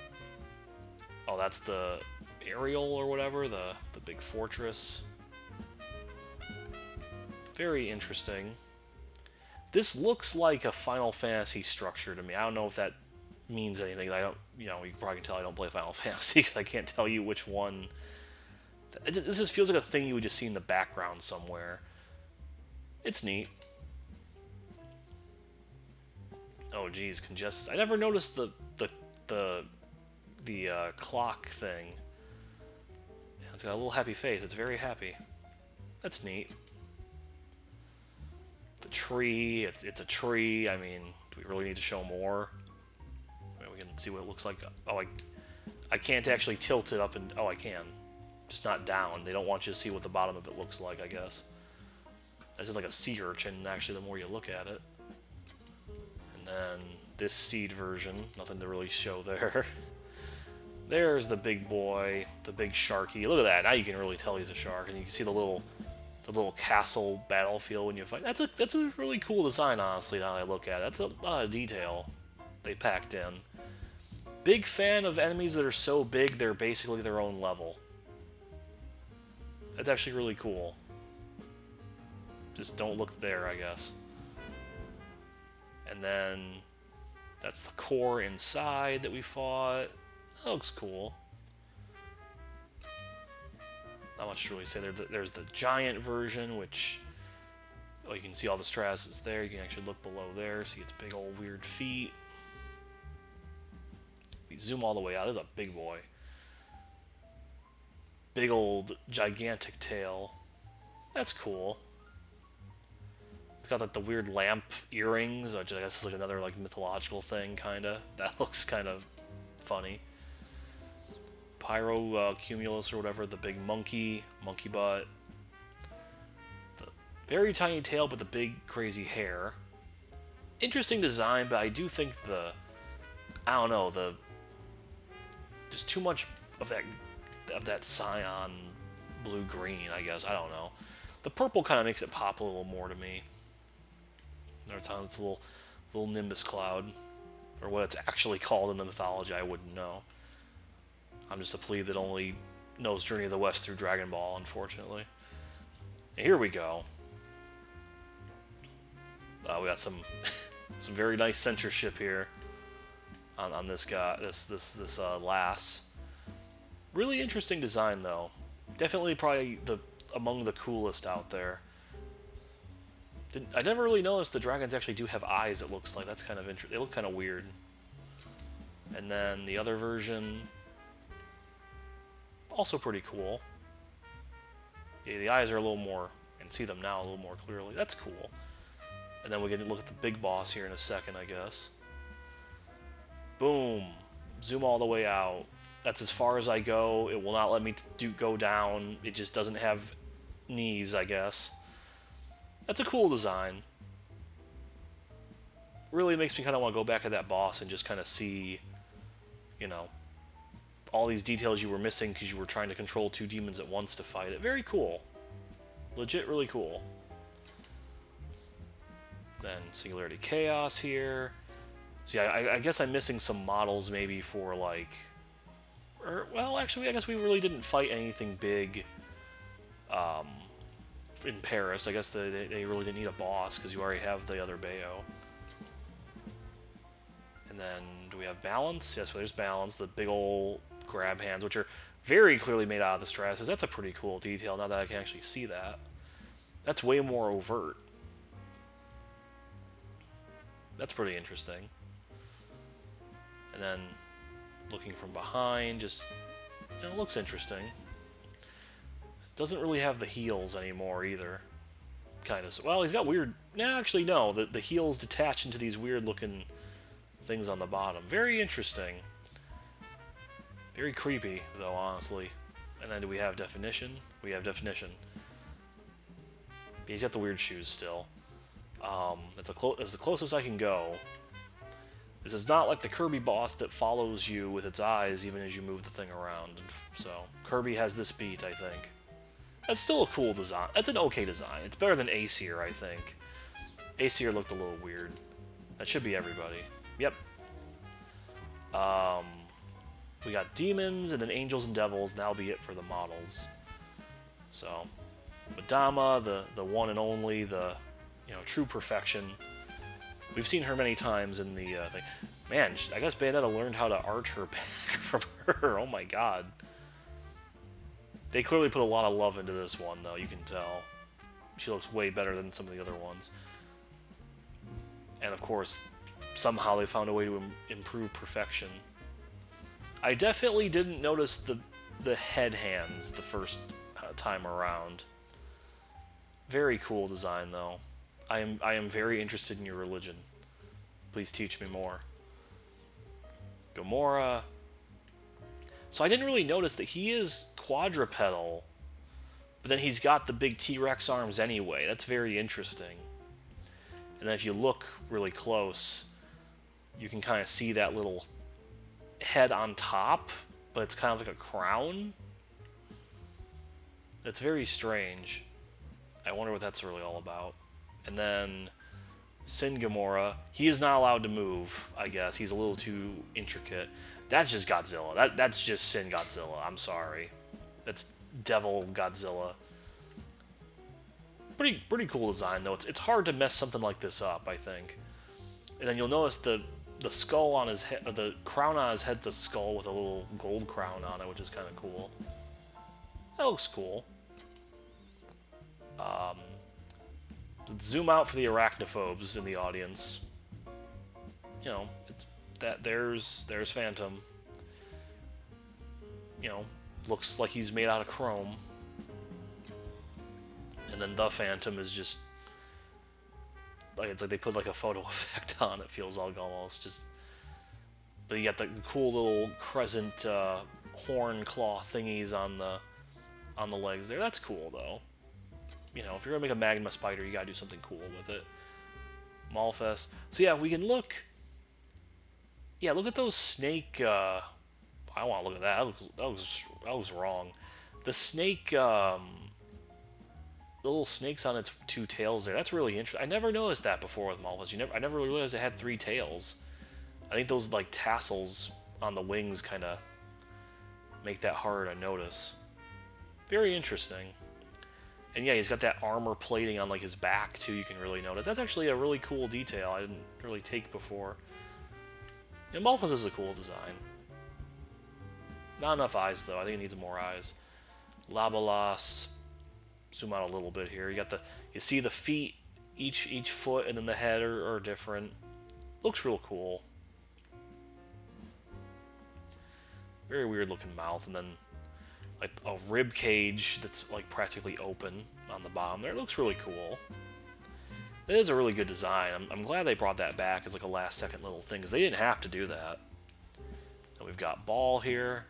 Oh, that's the aerial or whatever. The big fortress. Very interesting. This looks like a Final Fantasy structure to me. I don't know if that means anything. You probably can tell I don't play Final Fantasy because I can't tell you which one. This just feels like a thing you would just see in the background somewhere. It's neat. Oh geez, congested. I never noticed the clock thing. Yeah, it's got a little happy face. It's very happy. That's neat. The tree. It's a tree. I mean, do we really need to show more? We can see what it looks like. Oh, I can't actually tilt it up and... Oh, I can. Just not down. They don't want you to see what the bottom of it looks like, I guess. That's just like a sea urchin, actually, the more you look at it. And then this seed version. Nothing to really show there. There's the big boy, the big sharky. Look at that. Now you can really tell he's a shark. And you can see the little castle battlefield when you fight. That's a really cool design, honestly, now that I look at it. That's a lot of detail they packed in. Big fan of enemies that are so big they're basically their own level. That's actually really cool. Just don't look there, I guess. And then that's the core inside that we fought. That looks cool. Not much to really say there. There's the giant version, which... Oh, you can see all the Stratuses there. You can actually look below there, see its big old weird feet. We zoom all the way out. This is a big boy. Big old gigantic tail. That's cool. It's got like the weird lamp earrings, which I guess is like another like mythological thing, kinda. That looks kind of funny. Pyro Cumulus or whatever, the big monkey butt. The very tiny tail, but the big crazy hair. Interesting design, but I do think I don't know, just too much of that cyan blue-green, I guess. I don't know. The purple kind of makes it pop a little more to me. There's on its little nimbus cloud, or what it's actually called in the mythology, I wouldn't know. I'm just a plebe that only knows Journey of the West through Dragon Ball, unfortunately. And here we go. We got some some very nice censorship here on this guy, this lass. Really interesting design, though. Definitely probably among the coolest out there. I never really noticed the dragons actually do have eyes, it looks like. That's kind of interesting. They look kind of weird. And then the other version... Also pretty cool. Yeah, the eyes are a little more... I can see them now a little more clearly. That's cool. And then we can look at the big boss here in a second, I guess. Boom. Zoom all the way out. That's as far as I go. It will not let me go down. It just doesn't have knees, I guess. That's a cool design. Really makes me kind of want to go back to that boss and just kind of see, you know, all these details you were missing because you were trying to control two demons at once to fight it. Very cool. Legit really cool. Then Singularity Chaos here. See, I guess I'm missing some models maybe for, like... well, actually, I guess we really didn't fight anything big in Paris. I guess they really didn't need a boss because you already have the other Bayo. And then, do we have Balance? Yes, there's Balance, the big old grab hands, which are very clearly made out of the Stratus. That's a pretty cool detail, now that I can actually see that. That's way more overt. That's pretty interesting. And then looking from behind, just, you know, looks interesting. Doesn't really have the heels anymore either. Kind of. Well, he's got weird... Nah, actually, no. The heels detach into these weird-looking things on the bottom. Very interesting. Very creepy, though, honestly. And then do we have definition? We have definition. He's got the weird shoes still. It's the closest I can go. This is not like the Kirby boss that follows you with its eyes even as you move the thing around. So, Kirby has this beat, I think. That's still a cool design. That's an okay design. It's better than Aesir, I think. Aesir looked a little weird. That should be everybody. Yep. We got demons, and then angels and devils, and that'll be it for the models. So, Madama, the one and only, the, you know, true perfection. We've seen her many times in the thing. Man, I guess Bayonetta learned how to arch her back from her. Oh my god. They clearly put a lot of love into this one, though, you can tell. She looks way better than some of the other ones. And of course, somehow they found a way to improve perfection. I definitely didn't notice the head hands the first time around. Very cool design, though. I am very interested in your religion. Please teach me more. Gamora. So I didn't really notice that he is quadrupedal, but then he's got the big T-Rex arms anyway. That's very interesting. And then if you look really close, you can kind of see that little head on top, but it's kind of like a crown. That's very strange. I wonder what that's really all about. And then Sin Gamora, he is not allowed to move, I guess. He's a little too intricate. That's just Godzilla. That's just Sin Godzilla. I'm sorry. That's Devil Godzilla. Pretty cool design, though. It's hard to mess something like this up, I think. And then you'll notice the skull on his head, the crown on his head's a skull with a little gold crown on it, which is kind of cool. That looks cool. Let's zoom out for the arachnophobes in the audience. You know, there's Phantom. You know, looks like he's made out of chrome. And then the Phantom is just like, it's like they put like a photo effect on it. Feels like almost just. But you got the cool little crescent horn claw thingies on the legs there. That's cool though. You know, if you're gonna make a magma spider, you gotta do something cool with it. Malfest. So yeah, we can look. Yeah, look at those snake. I don't want to look at that. That looks wrong. The snake. The little snakes on its two tails there. That's really interesting. I never noticed that before with Malfest. I never realized it had three tails. I think those like tassels on the wings kind of make that harder to notice. Very interesting. And yeah, he's got that armor plating on like his back too. You can really notice. That's actually a really cool detail I didn't really take before. And Malfest is a cool design. Not enough eyes though. I think it needs more eyes. Labalas. Zoom out a little bit here. You see the feet, each foot, and then the head are different. Looks real cool. Very weird looking mouth, and then like a rib cage that's like practically open on the bottom there. It looks really cool. It is a really good design. I'm glad they brought that back as like a last second little thing, because they didn't have to do that. And we've got Ball here.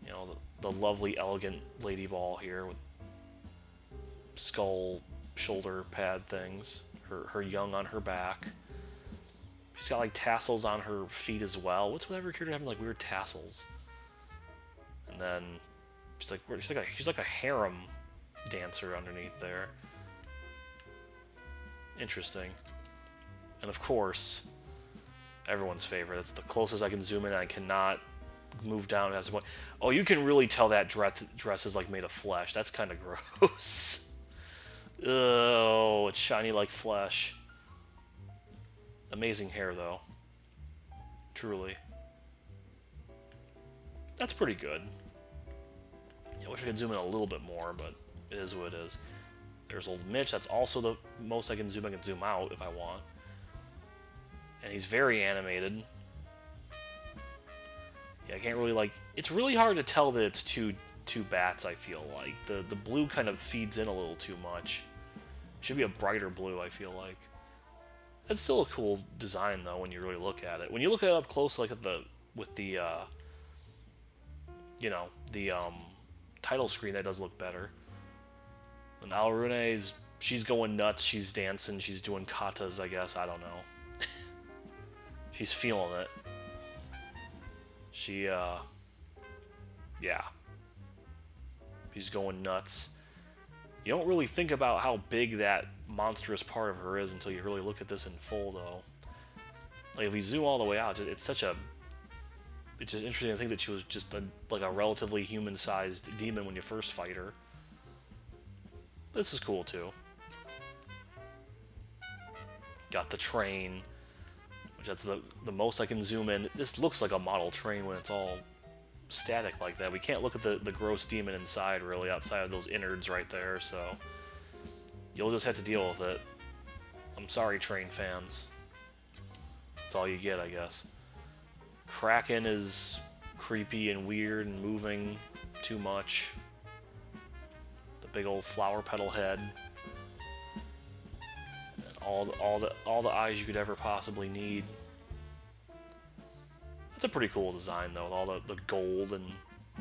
You know, the lovely, elegant Lady Ball here with skull shoulder pad things. Her young on her back. She's got like tassels on her feet as well. What's with every character having like weird tassels? And then she's like a harem dancer underneath there. Interesting. And of course, everyone's favorite. That's the closest I can zoom in. I cannot move down past the point. Oh, you can really tell that dress is like made of flesh. That's kind of gross. Oh, it's shiny like flesh. Amazing hair, though. Truly. That's pretty good. I wish I could zoom in a little bit more, but it is what it is. There's old Mitch. That's also the most I can zoom. I can zoom out if I want. And he's very animated. Yeah, I can't really like. It's really hard to tell that it's two bats. I feel like the blue kind of feeds in a little too much. Should be a brighter blue. I feel like it's still a cool design though when you really look at it. When you look at it up close, like at the with the you know the title screen, that does look better. And Alrune's she's going nuts. She's dancing. She's doing katas. I guess I don't know. She's feeling it. She yeah, she's going nuts. You don't really think about how big that monstrous part of her is until you really look at this in full, though. Like, if we zoom all the way out, it's such a... It's just interesting to think that she was just like a relatively human-sized demon when you first fight her. This is cool, too. Got the train, which that's the most I can zoom in. This looks like a model train when it's all static like that. We can't look at the gross demon inside, really, outside of those innards right there, so you'll just have to deal with it. I'm sorry, train fans. That's all you get, I guess. Kraken is creepy and weird and moving too much. The big old flower petal head. And all the eyes you could ever possibly need. That's a pretty cool design, though, with all the gold and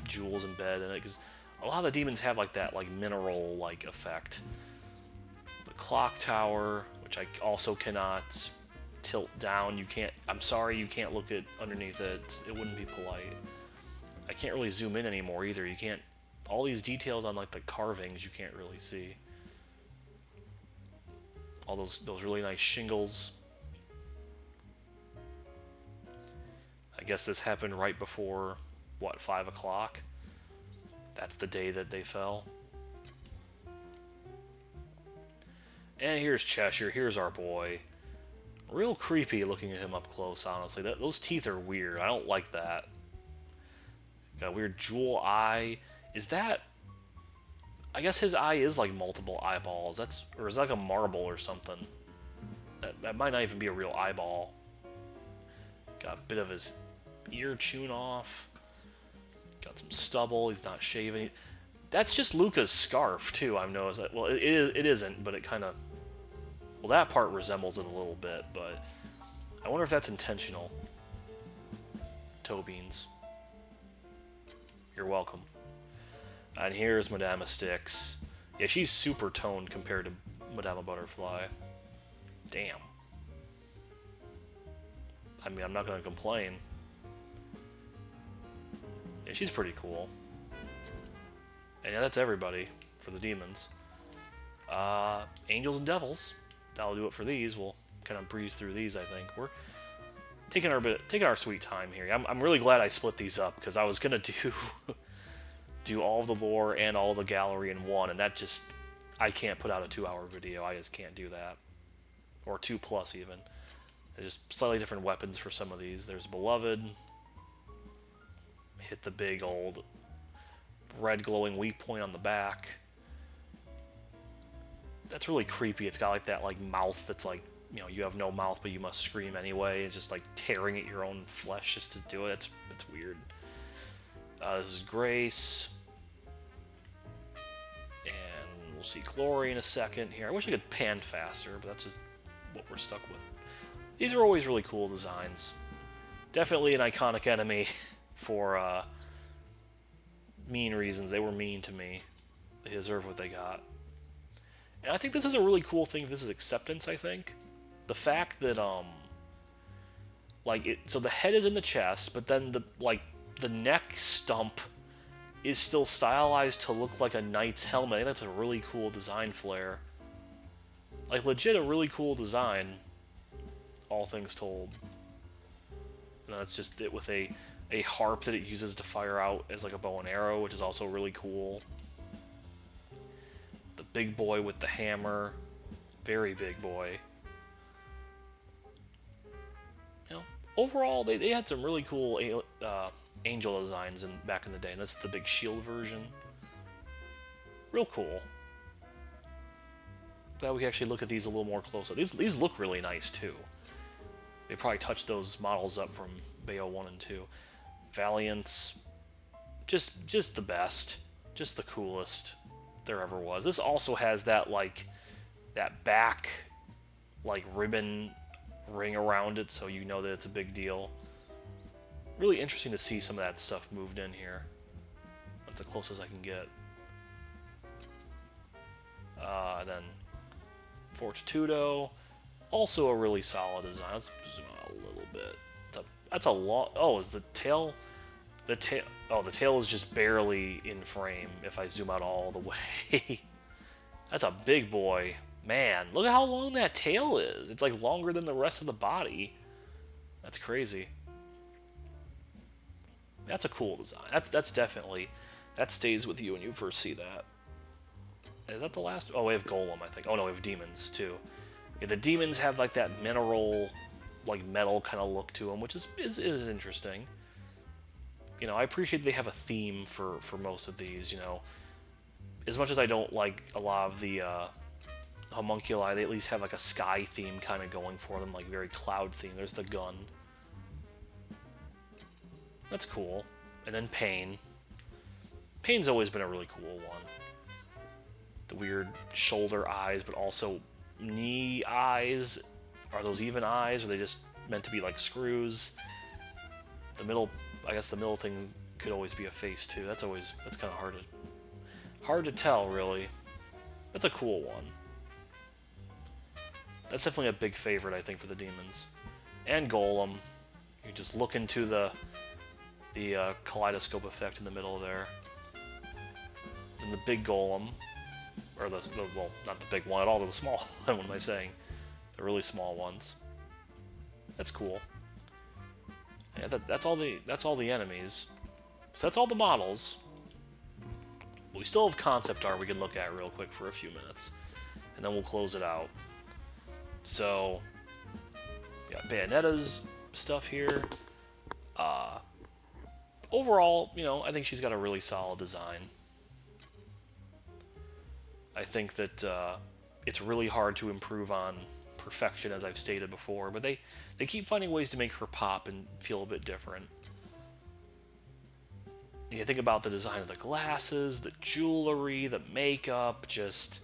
jewels embedded in it, because a lot of the demons have, like, that, like, mineral-like effect. The clock tower, which I also cannot tilt down. You can't... I'm sorry you can't look at underneath it. It wouldn't be polite. I can't really zoom in anymore, either. You can't... All these details on, like, the carvings you can't really see. All those really nice shingles. I guess this happened right before, what, 5 o'clock? That's the day that they fell. And here's Cheshire, here's our boy. Real creepy looking at him up close, honestly. Those teeth are weird, I don't like that. Got a weird jewel eye. Is that... I guess his eye is like multiple eyeballs. Or is that like a marble or something? That might not even be a real eyeball. Got a bit of his ear chewed off. Got some stubble. He's not shaving. That's just Luca's scarf, too, I've noticed. Well, it isn't, but it kind of... Well, that part resembles it a little bit, but... I wonder if that's intentional. Toe beans. You're welcome. And here's Madama Styx. Yeah, she's super toned compared to Madama Butterfly. Damn. I mean, I'm not going to complain. Yeah, she's pretty cool. And yeah, that's everybody for the demons. Angels and devils. That'll do it for these. We'll kind of breeze through these, I think. We're taking our sweet time here. I'm really glad I split these up, because I was going to do all of the lore and all the gallery in one, and that just... I can't put out a 2-hour video. I just can't do that. Or 2+ even. There's just slightly different weapons for some of these. There's Beloved. Hit the big old red glowing weak point on the back. That's really creepy. It's got like that like mouth that's like, you know, you have no mouth but you must scream anyway. It's just like tearing at your own flesh just to do it. It's weird. This is Grace. And we'll see Glory in a second here. I wish I could pan faster, but that's just what we're stuck with. These are always really cool designs. Definitely an iconic enemy for mean reasons. They were mean to me. They deserve what they got. And I think this is a really cool thing. This is acceptance, I think. The fact that, like, so the head is in the chest, but then the neck stump is still stylized to look like a knight's helmet. I think that's a really cool design flair. Like, legit a really cool design, all things told. And that's just it with a harp that it uses to fire out as like a bow and arrow, which is also really cool. The big boy with the hammer. Very big boy. You know, overall, they had some really cool angel designs back in the day, and this is the big shield version. Real cool. Glad we can actually look at these a little more closely. These look really nice, too. They probably touched those models up from Bayo 1 and 2. Valiant's just the best, just the coolest there ever was. This also has that like that back like ribbon ring around it, so you know that it's a big deal. Really interesting to see some of that stuff moved in here. That's the closest I can get. And then Fortitudo, also a really solid design. Let's zoom out a little bit. That's a lot. Oh, is the tail? The tail. Oh, the tail is just barely in frame. If I zoom out all the way, that's a big boy. Man, look at how long that tail is. It's like longer than the rest of the body. That's crazy. That's a cool design. That's definitely, that stays with you when you first see that. Is that the last? Oh, we have Golem, I think. Oh no, we have demons too. Yeah, the demons have like that mineral, like metal kind of look to them, which is interesting. You know, I appreciate they have a theme for most of these. You know, as much as I don't like a lot of the homunculi, they at least have like a sky theme kind of going for them, like very cloud theme. There's the gun. That's cool. And then Pain. Pain's always been a really cool one. The weird shoulder eyes, but also knee eyes. Are those even eyes? Or are they just meant to be like screws? The middle, I guess the middle thing could always be a face too. That's kind of hard to tell, really. That's a cool one. That's definitely a big favorite, I think, for the demons. And Golem. You just look into the kaleidoscope effect in the middle there. And the big Golem, or well, not the big one at all, the small one. What am I saying? The really small ones. That's cool. Yeah, that's all the enemies. So that's all the models. We still have concept art we can look at real quick for a few minutes, and then we'll close it out. So, got Bayonetta's stuff here. Overall, you know, I think she's got a really solid design. I think that it's really hard to improve on perfection, as I've stated before, but they keep finding ways to make her pop and feel a bit different. You think about the design of the glasses, the jewelry, the makeup, just...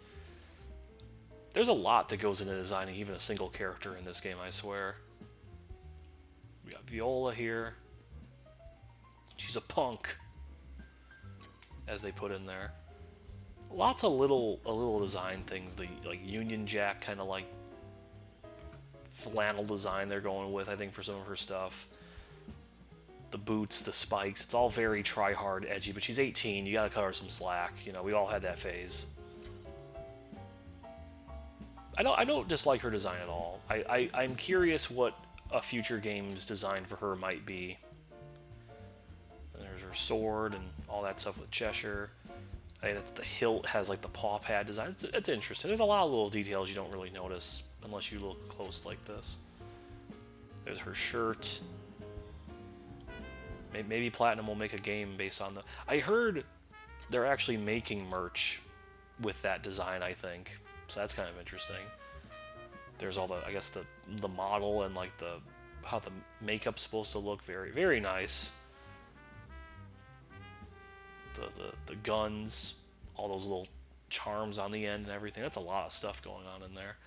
There's a lot that goes into designing even a single character in this game, I swear. We got Viola here. She's a punk, as they put in there. Lots of little design things. The like Union Jack kind of like flannel design they're going with, I think, for some of her stuff. The boots, the spikes, it's all very try-hard, edgy, but she's 18, you gotta cut her some slack. You know, we all had that phase. I don't dislike her design at all. I'm curious what a future game's design for her might be. And there's her sword and all that stuff with Cheshire. I think that's the hilt has like the paw pad design. It's interesting. There's a lot of little details you don't really notice unless you look close like this. There's her shirt. Maybe Platinum will make a game based on the... I heard they're actually making merch with that design, I think. So that's kind of interesting. There's all the, I guess, the model and like how the makeup's supposed to look. Very, very nice. The guns, all those little charms on the end and everything. That's a lot of stuff going on in there.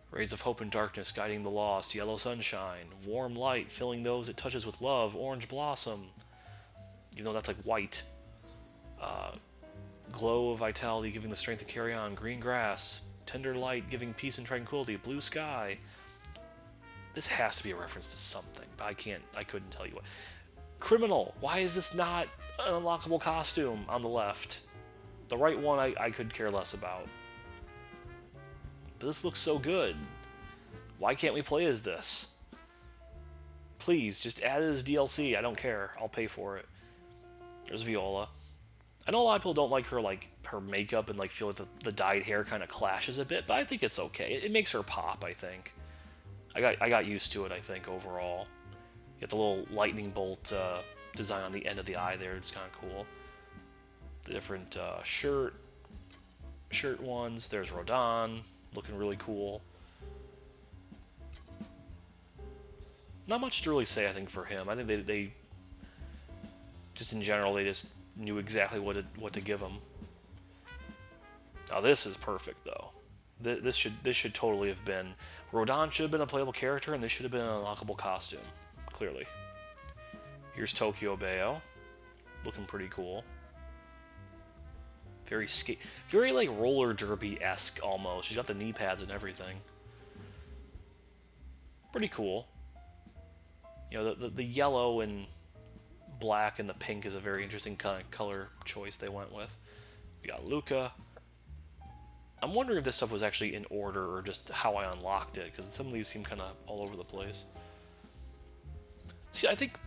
Rays of hope and darkness guiding the lost, yellow sunshine, warm light filling those it touches with love, orange blossom, even though that's like white. Glow of vitality giving the strength to carry on, green grass, tender light giving peace and tranquility, blue sky. This has to be a reference to something, but I couldn't tell you what. Criminal, why is this not an unlockable costume on the left? The right one I could care less about. But this looks so good. Why can't we play as this? Please, just add it as DLC. I don't care. I'll pay for it. There's Viola. I know a lot of people don't like her makeup and like feel like the dyed hair kind of clashes a bit, but I think it's okay. It makes her pop, I think. I got used to it, I think, overall. You get the little lightning bolt design on the end of the eye there. It's kind of cool. The different shirt ones. There's Rodan, looking really cool. Not much to really say, I think, for him. I think they Just in general, they just knew exactly what to give him. Now this is perfect though. This should totally have been. Rodon should have been a playable character, and this should have been an unlockable costume. Clearly. Here's Tokyo Bayo, looking pretty cool. Very like roller derby-esque almost. She's got the knee pads and everything. Pretty cool. You know, the yellow and black and the pink is a very interesting kind of color choice they went with. We got Luca. I'm wondering if this stuff was actually in order or just how I unlocked it, because some of these seem kind of all over the place. See, I think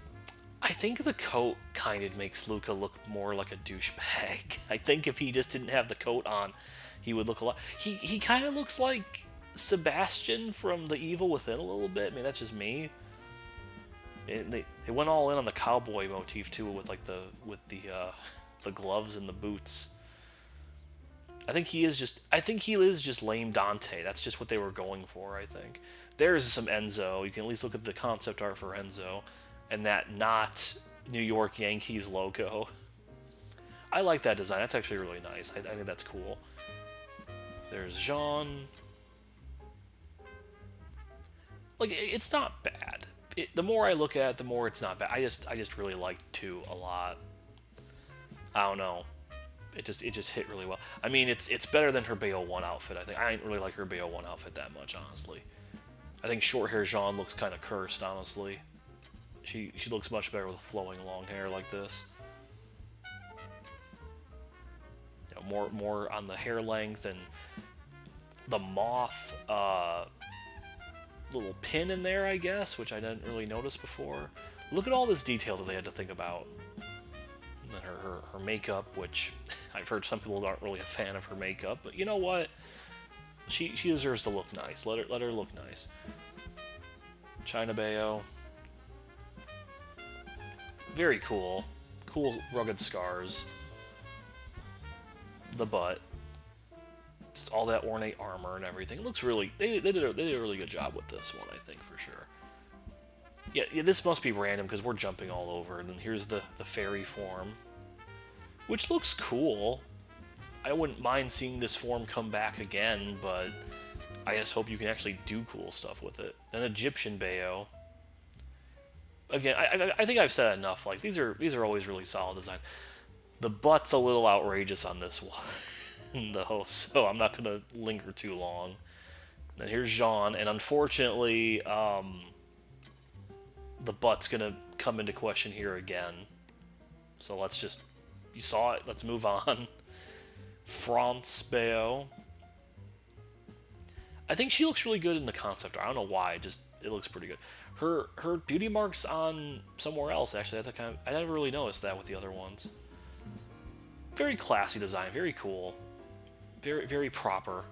the coat kind of makes Luca look more like a douchebag. I think if he just didn't have the coat on, he would look a lot. He kind of looks like Sebastian from The Evil Within a little bit. I mean, that's just me. And they went all in on the cowboy motif too, with like the gloves and the boots. I think he is just lame Dante. That's just what they were going for, I think. There's some Enzo. You can at least look at the concept art for Enzo. And that not New York Yankees logo. I like that design. That's actually really nice. I think that's cool. There's Jeanne. Like, it's not bad. The more I look at it, the more it's not bad. I just really like 2 a lot. I don't know. It just hit really well. I mean, it's better than her Bayo 1 outfit, I think. I didn't really like her Bayo 1 outfit that much, honestly. I think short hair Jeanne looks kind of cursed, honestly. She looks much better with flowing long hair like this. You know, more on the hair length, and the moth little pin in there, I guess, which I didn't really notice before. Look at all this detail that they had to think about. And then her makeup, which I've heard some people aren't really a fan of her makeup, but you know what? She deserves to look nice. Let her look nice. China Bayo. Very cool. Cool rugged scars. The butt. Just all that ornate armor and everything. It looks really... They did a really good job with this one, I think, for sure. Yeah, this must be random because we're jumping all over. And then here's the fairy form, which looks cool. I wouldn't mind seeing this form come back again, but I just hope you can actually do cool stuff with it. An Egyptian Bayo. Again, I think I've said enough. Like, these are always really solid designs. The butt's a little outrageous on this one, though, so I'm not gonna linger too long. And then here's Jeanne, and unfortunately, the butt's gonna come into question here again. So let's just... You saw it, let's move on. France Bayo. I think she looks really good in the concept art. I don't know why, just it looks pretty good. Her beauty marks on somewhere else, actually. That's I never really noticed that with the other ones. Very classy design, very cool. Very, very proper.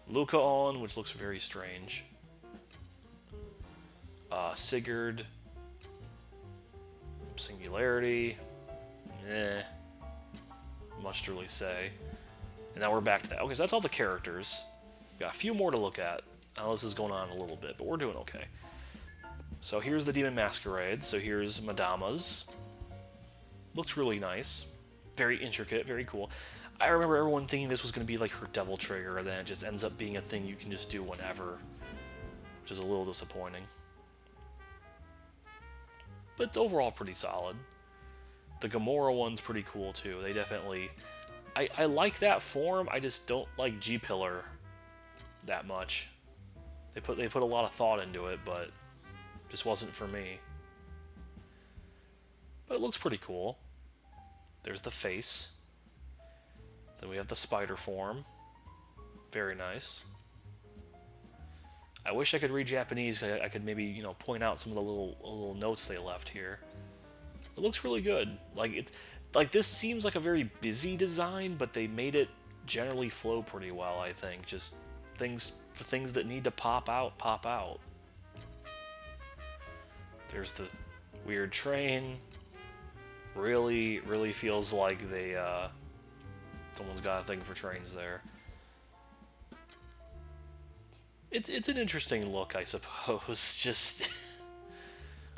Luca on, which looks very strange. Sigurd. Singularity. Much to really say. And now we're back to that. Okay, so that's all the characters. Got a few more to look at. Now this is going on a little bit, but we're doing okay. So here's the Demon Masquerade. So here's Madama's. Looks really nice. Very intricate, very cool. I remember everyone thinking this was going to be like her Devil Trigger, and then it just ends up being a thing you can just do whenever, which is a little disappointing. But it's overall pretty solid. The Gamora one's pretty cool too. They definitely... I like that form, I just don't like G-Pillar that much. They put a lot of thought into it, but just wasn't for me. But it looks pretty cool. There's the face. Then we have the spider form. Very nice. I wish I could read Japanese, cause I could maybe, point out some of the little notes they left here. It looks really good. Like this seems like a very busy design, but they made it generally flow pretty well, I think. Just the things that need to pop out, pop out. There's the weird train. Really, really feels like someone's got a thing for trains there. It's an interesting look, I suppose. Just,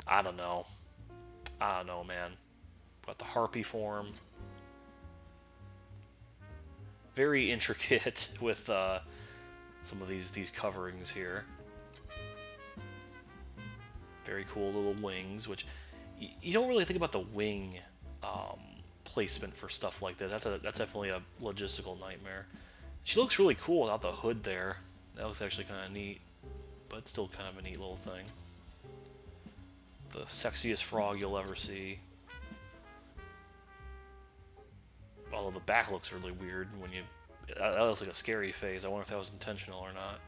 I don't know. I don't know, man. Got the harpy form. Very intricate with some of these coverings here. Very cool little wings, which you don't really think about the wing um, placement for stuff like that. That's definitely a logistical nightmare. She looks really cool without the hood there. That looks actually kind of neat, but still kind of a neat little thing. The sexiest frog you'll ever see. Although the back looks really weird when you... That looks like a scary face. I wonder if that was intentional or not.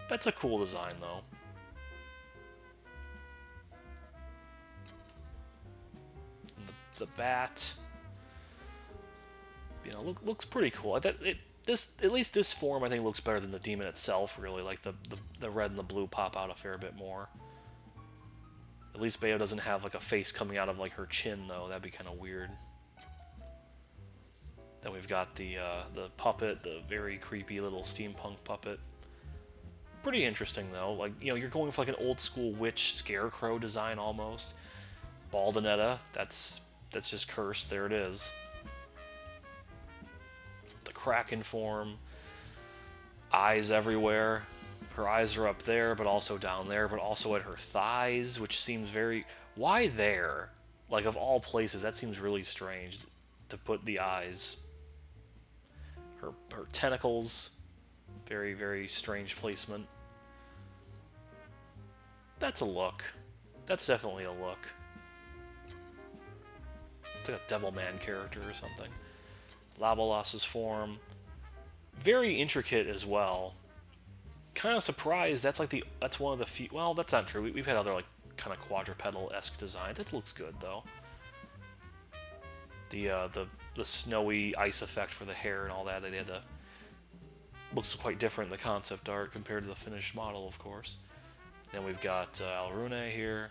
That's a cool design, though. And the bat... You know, looks pretty cool. At least this form, I think, looks better than the demon itself, really. Like, the red and the blue pop out a fair bit more. At least Bayo doesn't have, like, a face coming out of, like, her chin, though. That'd be kind of weird. Then we've got the puppet, the very creepy little steampunk puppet. Pretty interesting, though. Like, you know, you're going for, like, an old-school witch scarecrow design, almost. Bayonetta, that's just cursed. There it is. The Kraken form. Eyes everywhere. Her eyes are up there, but also down there, but also at her thighs, which seems very... Why there? Like, of all places, that seems really strange to put the eyes. Her tentacles, very, very strange placement. That's a look. That's definitely a look. It's like a Devilman character or something. Labalos's form. Very intricate as well. Kind of surprised. That's one of the few. Well, that's not true. We've had other like kind of quadrupedal-esque designs. It looks good though. The snowy ice effect for the hair and all that. They had to... Looks quite different in the concept art compared to the finished model, of course. Then we've got Alrune here.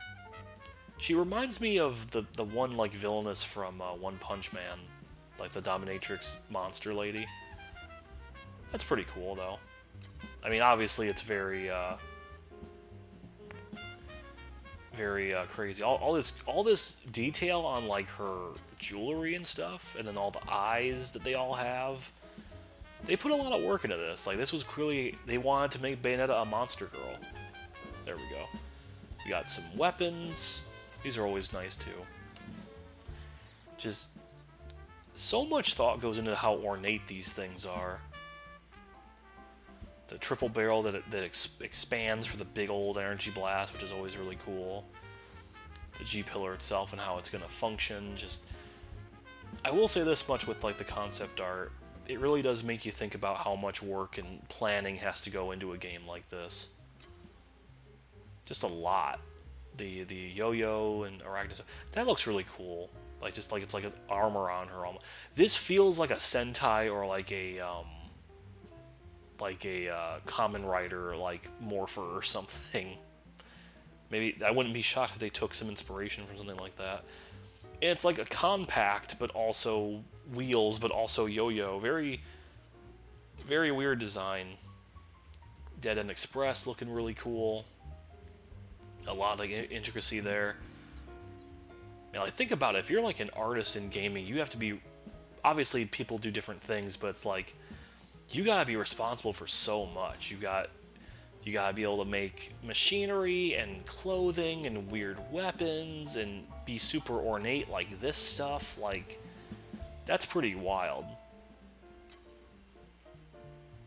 She reminds me of the one like villainess from One Punch Man, like the dominatrix monster lady. That's pretty cool though. I mean, obviously it's very crazy. All this detail on like her jewelry and stuff, and then all the eyes that they all have. They put a lot of work into this. Like, this was clearly... They wanted to make Bayonetta a monster girl. There we go. We got some weapons. These are always nice, too. Just... So much thought goes into how ornate these things are. The triple barrel that expands for the big old energy blast, which is always really cool. The G-pillar itself and how it's going to function. Just... I will say this much with, like, the concept art. It really does make you think about how much work and planning has to go into a game like this. Just a lot. The yo-yo and arachnid, that looks really cool. Like just like it's like an armor on her. This feels like a Sentai or like a Kamen Rider like Morpher or something. Maybe I wouldn't be shocked if they took some inspiration from something like that. And it's like a compact, but also wheels, but also yo-yo. Very, very weird design. Dead End Express looking really cool. A lot of intricacy there. Now, like, think about it. If you're like an artist in gaming, you have to be... Obviously, people do different things, but it's like... You gotta be responsible for so much. You gotta be able to make machinery and clothing and weird weapons and be super ornate like this stuff. Like, that's pretty wild.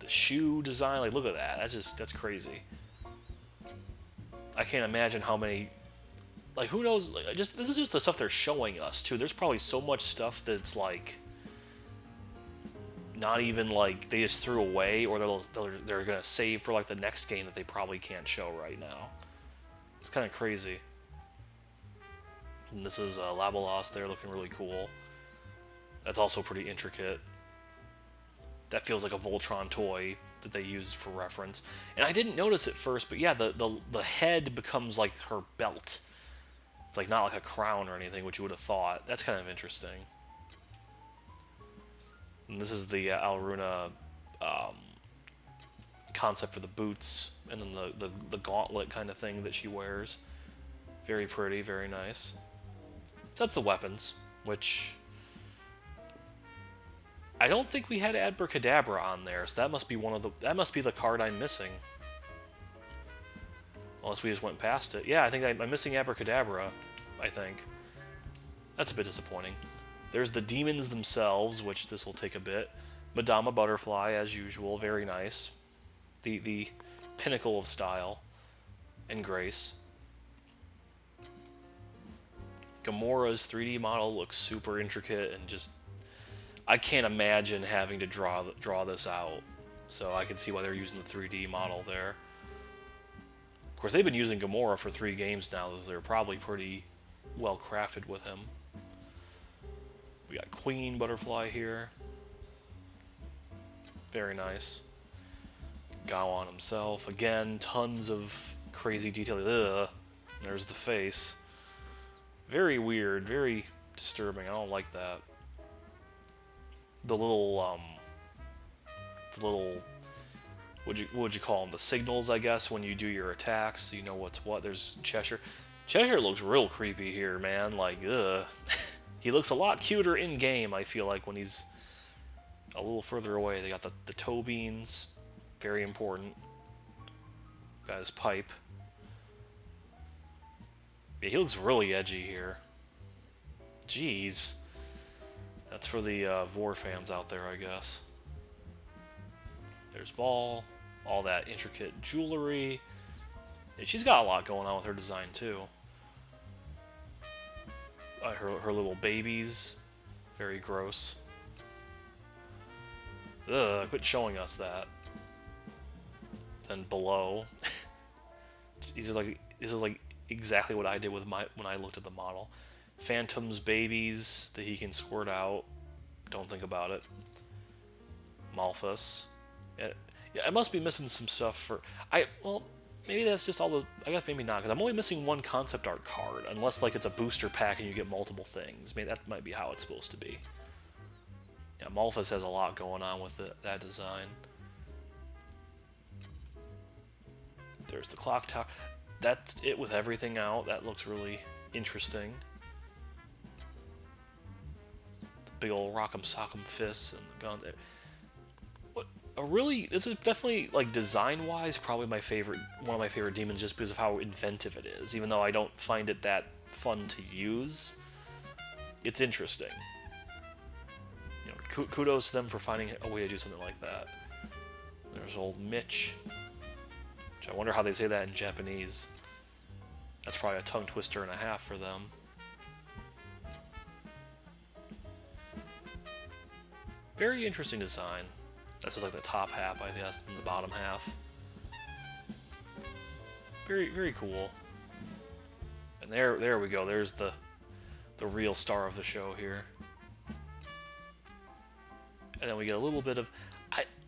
The shoe design, like, look at that. That's crazy. I can't imagine how many... Like, who knows? Like, this is just the stuff they're showing us, too. There's probably so much stuff that's, like... Not even, like, they just threw away, or they're gonna save for, like, the next game that they probably can't show right now. It's kind of crazy. And this is Labalos there, looking really cool. That's also pretty intricate. That feels like a Voltron toy that they used for reference. And I didn't notice at first, but yeah, the head becomes like her belt. It's like not like a crown or anything, which you would have thought. That's kind of interesting. And this is the Alruna concept for the boots, and then the gauntlet kind of thing that she wears. Very pretty, very nice. So that's the weapons, which I don't think we had Abracadabra on there, so that must be that must be the card I'm missing. Unless we just went past it. Yeah, I think I'm missing Abracadabra, I think. That's a bit disappointing. There's the demons themselves, which this will take a bit. Madama Butterfly, as usual, very nice. The pinnacle of style and grace. Gamora's 3D model looks super intricate and just... I can't imagine having to draw this out. So I can see why they're using the 3D model there. Of course, they've been using Gamora for 3 games now, so they're probably pretty well crafted with him. We got Queen Butterfly here. Very nice. Gaon himself. Again, tons of crazy detail. Ugh. There's the face. Very weird, very disturbing. I don't like that. The little, what would you call them? The signals, I guess, when you do your attacks, so you know what's what. There's Cheshire. Cheshire looks real creepy here, man. Like, ugh. He looks a lot cuter in-game, I feel like, when he's a little further away. They got the toe beans. Very important. Got his pipe. Yeah, he looks really edgy here. Jeez. That's for the Vor fans out there, I guess. There's Ball. All that intricate jewelry. Yeah, she's got a lot going on with her design, too. Her little babies. Very gross. Ugh, quit showing us that. Then below. These are like exactly what I did with when I looked at the model. Phantom's babies that he can squirt out. Don't think about it. Malphus. Yeah, I must be missing some stuff for... well, maybe that's just all the... I guess maybe not, because I'm only missing one concept art card, unless like it's a booster pack and you get multiple things. Maybe that might be how it's supposed to be. Yeah, Malphus has a lot going on with that design. There's the clock tower. That's it with everything out. That looks really interesting. The big old rock'em sock'em fists and the gun there. This is definitely, like, design-wise, probably one of my favorite demons, just because of how inventive it is. Even though I don't find it that fun to use, it's interesting. You know, kudos to them for finding a way to do something like that. There's old Mitch, which I wonder how they say that in Japanese. That's probably a tongue twister and a half for them. Very interesting design. That's just like the top half, I guess, and the bottom half. Very, very cool. And there we go. There's the real star of the show here. And then we get a little bit of...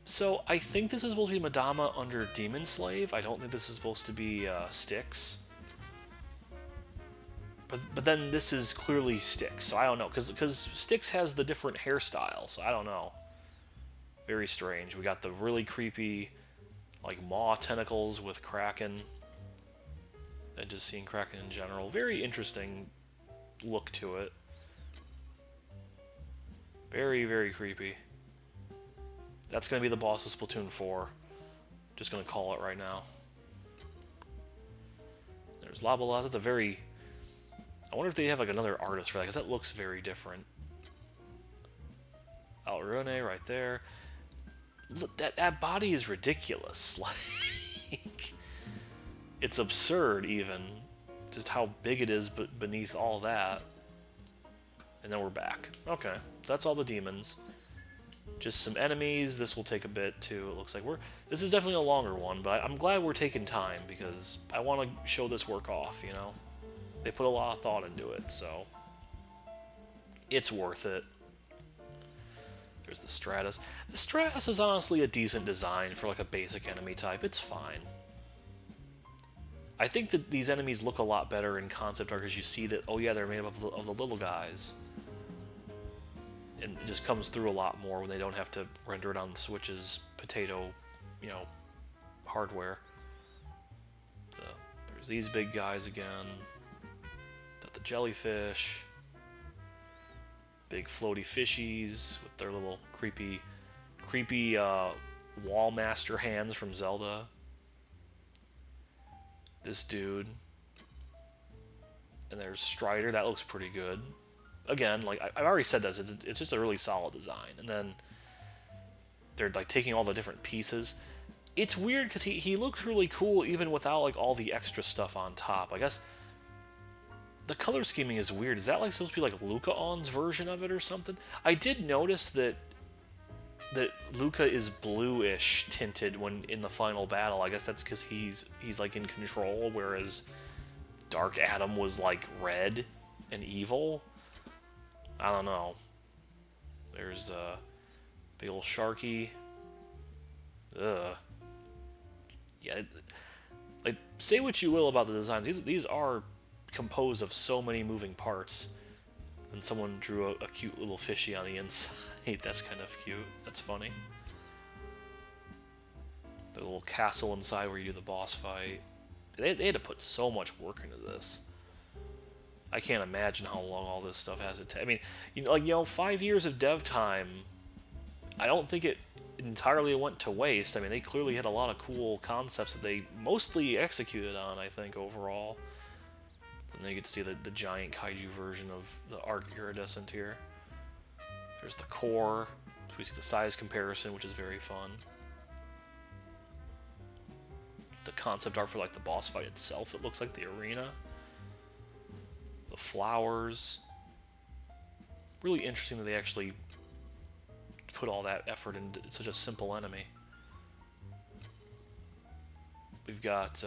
So I think this is supposed to be Madama under Demon Slave. I don't think this is supposed to be Styx. But then this is clearly Styx, so I don't know. Because Styx has the different hairstyle, so I don't know. Very strange. We got the really creepy, like, maw tentacles with Kraken. And just seeing Kraken in general. Very interesting look to it. Very, very creepy. That's going to be the boss of Splatoon 4. Just going to call it right now. There's Labalaz. That's a very... I wonder if they have, like, another artist for that, because that looks very different. Alrune right there. Look, that body is ridiculous. Like, it's absurd, even. Just how big it is beneath all that. And then we're back. Okay, so that's all the demons. Just some enemies. This will take a bit, too. It looks like this is definitely a longer one, but I'm glad we're taking time, because I want to show this work off, you know? They put a lot of thought into it, so... It's worth it. There's the Stratus. The Stratus is honestly a decent design for like a basic enemy type. It's fine. I think that these enemies look a lot better in concept art because you see that, oh yeah, they're made up of the little guys. And it just comes through a lot more when they don't have to render it on the Switch's potato, you know, hardware. There's these big guys again. Got the jellyfish. Big floaty fishies with their little creepy wall master hands from Zelda. This dude. And there's Strider. That looks pretty good. Again, like I've already said this, it's just a really solid design. And then they're like taking all the different pieces. It's weird because he looks really cool even without like all the extra stuff on top. I guess the color scheming is weird. Is that like supposed to be like Luca-On's version of it or something? I did notice that Luca is bluish tinted when in the final battle. I guess that's because he's like in control, whereas Dark Adam was like red and evil. I don't know. There's a big old Sharky. Ugh. Yeah. Like, say what you will about the designs. These are composed of so many moving parts. And someone drew a cute little fishy on the inside. That's kind of cute. That's funny. The little castle inside where you do the boss fight. They had to put so much work into this. I can't imagine how long all this stuff has to take. I mean, 5 years of dev time. I don't think it entirely went to waste. I mean, they clearly had a lot of cool concepts that they mostly executed on, I think, overall. And then you get to see the giant kaiju version of the Arc Iridescent here. There's the core. So we see the size comparison, which is very fun. The concept art for like the boss fight itself, it looks like the arena. The flowers. Really interesting that they actually put all that effort into such a simple enemy. We've got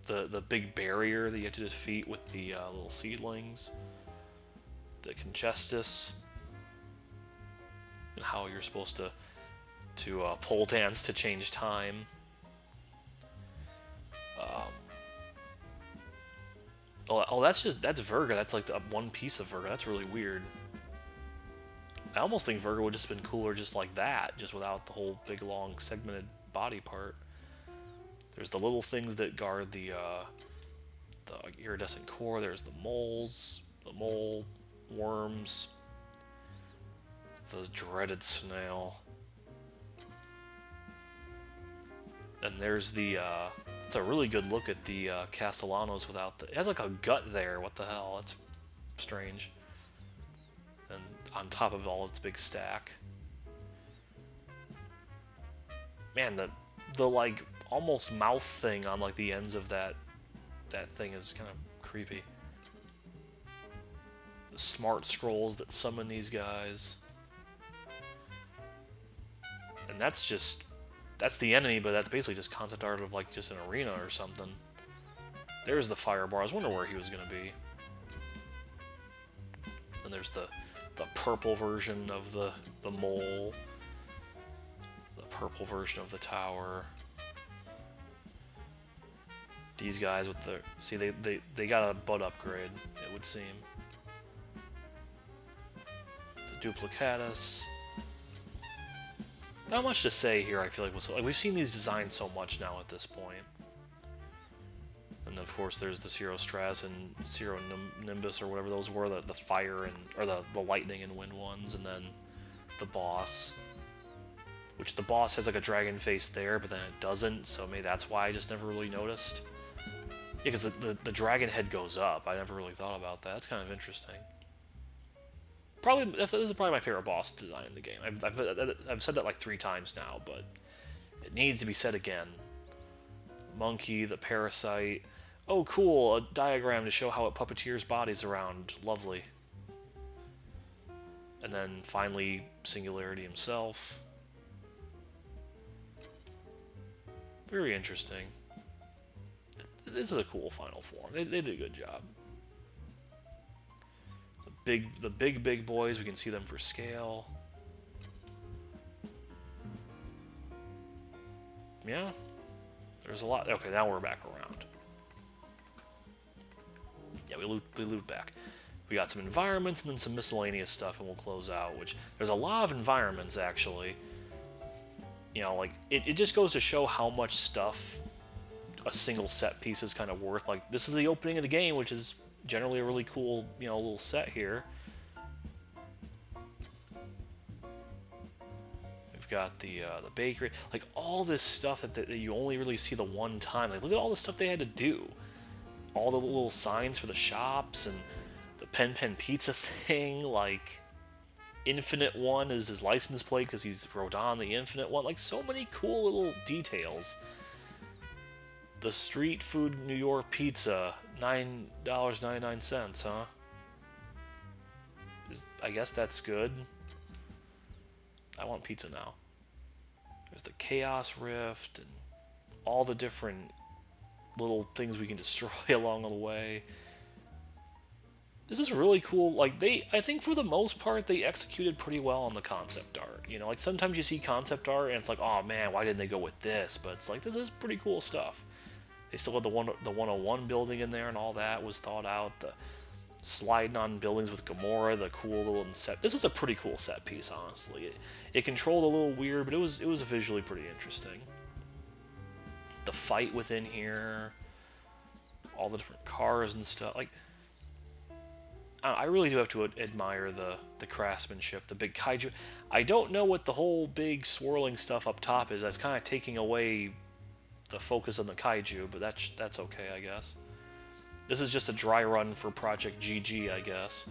the big barrier that you have to defeat with the little seedlings. The Congestus. And how you're supposed to pole dance to change time. That's Virga. That's like the one piece of Virga. That's really weird. I almost think Virga would just have been cooler just like that, just without the whole big long segmented body part. There's the little things that guard the iridescent core. There's the moles, the mole worms, the dreaded snail. And there's the it's a really good look at the Castellanos without the... It has like a gut there. What the hell? That's strange. And on top of all its big stack. Man, the like almost mouth thing on like the ends of that thing is kind of creepy. The smart scrolls that summon these guys. And that's the enemy, but that's basically just concept art of like just an arena or something. There's the firebar. I was wondering where he was gonna be. And there's the purple version of the mole. The purple version of the tower. These guys with the... See, they got a butt upgrade, it would seem. The Duplicatus. Not much to say here, I feel like. We've seen these designs so much now at this point. And then, of course, there's the Zero Stras and Zero Nimbus, or whatever those were, the fire or the lightning and wind ones, and then the boss. Which the boss has like a dragon face there, but then it doesn't, so maybe that's why I just never really noticed. Yeah, because the dragon head goes up. I never really thought about that. That's kind of interesting. This is probably my favorite boss design in the game. I've said that like 3 times now, but it needs to be said again. The monkey, the parasite. Oh, cool, a diagram to show how it puppeteers bodies around. Lovely. And then finally, Singularity himself. Very interesting. This is a cool final form. They did a good job. The big boys, we can see them for scale. Yeah, there's a lot. Okay, now we're back around. Yeah, we loot back. We got some environments and then some miscellaneous stuff, and we'll close out. Which there's a lot of environments actually. Like it just goes to show how much stuff a single set piece is kind of worth. Like this is the opening of the game, which is generally a really cool, little set here. You've got the bakery, like all this stuff that you only really see the one time. Like look at all the stuff they had to do, all the little signs for the shops and the Pen Pizza thing. Like Infinite One is his license plate because he's Rodon the Infinite One. Like so many cool little details. The street food New York pizza, $9.99, huh? I guess that's good. I want pizza now. There's the Chaos Rift and all the different little things we can destroy along the way. This is really cool. Like I think for the most part, they executed pretty well on the concept art. You know, like sometimes you see concept art and it's like, oh man, why didn't they go with this? But it's like this is pretty cool stuff. They still had the 101 building in there and all that was thought out. The sliding on buildings with Gamora, the cool little set. This was a pretty cool set piece, honestly. It controlled a little weird, but it was visually pretty interesting. The fight within here, all the different cars and stuff. Like, I really do have to admire the craftsmanship, the big kaiju. I don't know what the whole big swirling stuff up top is. That's kind of taking away the focus on the kaiju, but that's okay, I guess. This is just a dry run for Project GG, I guess.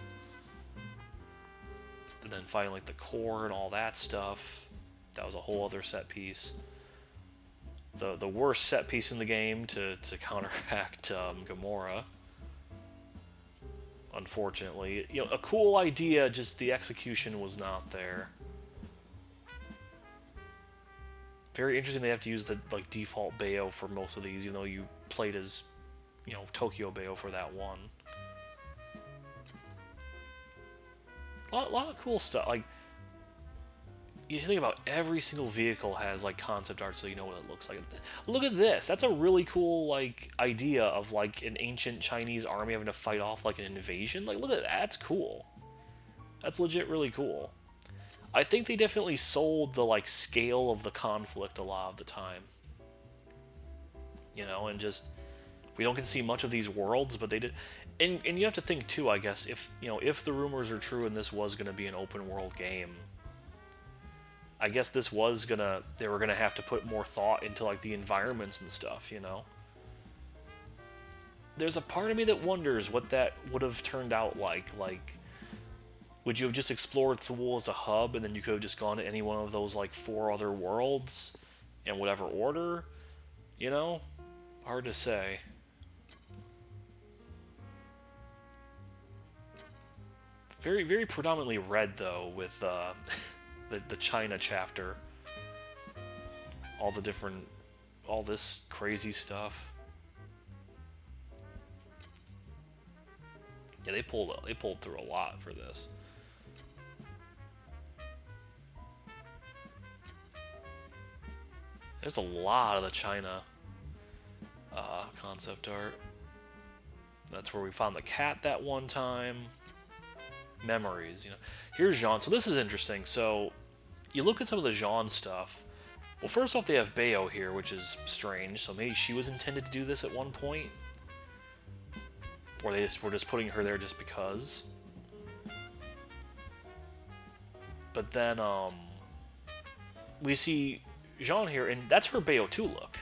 And then finally, like, the core and all that stuff. That was a whole other set piece. The worst set piece in the game to counteract Gamora. Unfortunately, you know, a cool idea, just the execution was not there. Very interesting. They have to use the like default Bayo for most of these, even though you played as, you know, Tokyo Bayo for that one. A lot of cool stuff. Like, you think about every single vehicle has like concept art, so you know what it looks like. Look at this. That's a really cool like idea of like an ancient Chinese army having to fight off like an invasion. Like, look at that. That's cool. That's legit really cool. I think they definitely sold the like scale of the conflict a lot of the time. You know, and just we don't get to see much of these worlds, but they did. And you have to think too, I guess, if you know, if the rumors are true and this was going to be an open world game, I guess they were gonna have to put more thought into like the environments and stuff, you know. There's a part of me that wonders what that would have turned out like. Like, would you have just explored Thule as a hub, and then you could have just gone to any one of those like 4 other worlds, in whatever order? You know, hard to say. Very, very predominantly red though, with the China chapter. All the different, all this crazy stuff. Yeah, they pulled through a lot for this. There's a lot of the China concept art. That's where we found the cat that one time. Memories, you know. Here's Jeanne. So this is interesting. So you look at some of the Jeanne stuff. Well, first off, they have Bayo here, which is strange. So maybe she was intended to do this at one point, or they were just putting her there just because. But then we see Jeanne here, and that's her Bayo 2 look,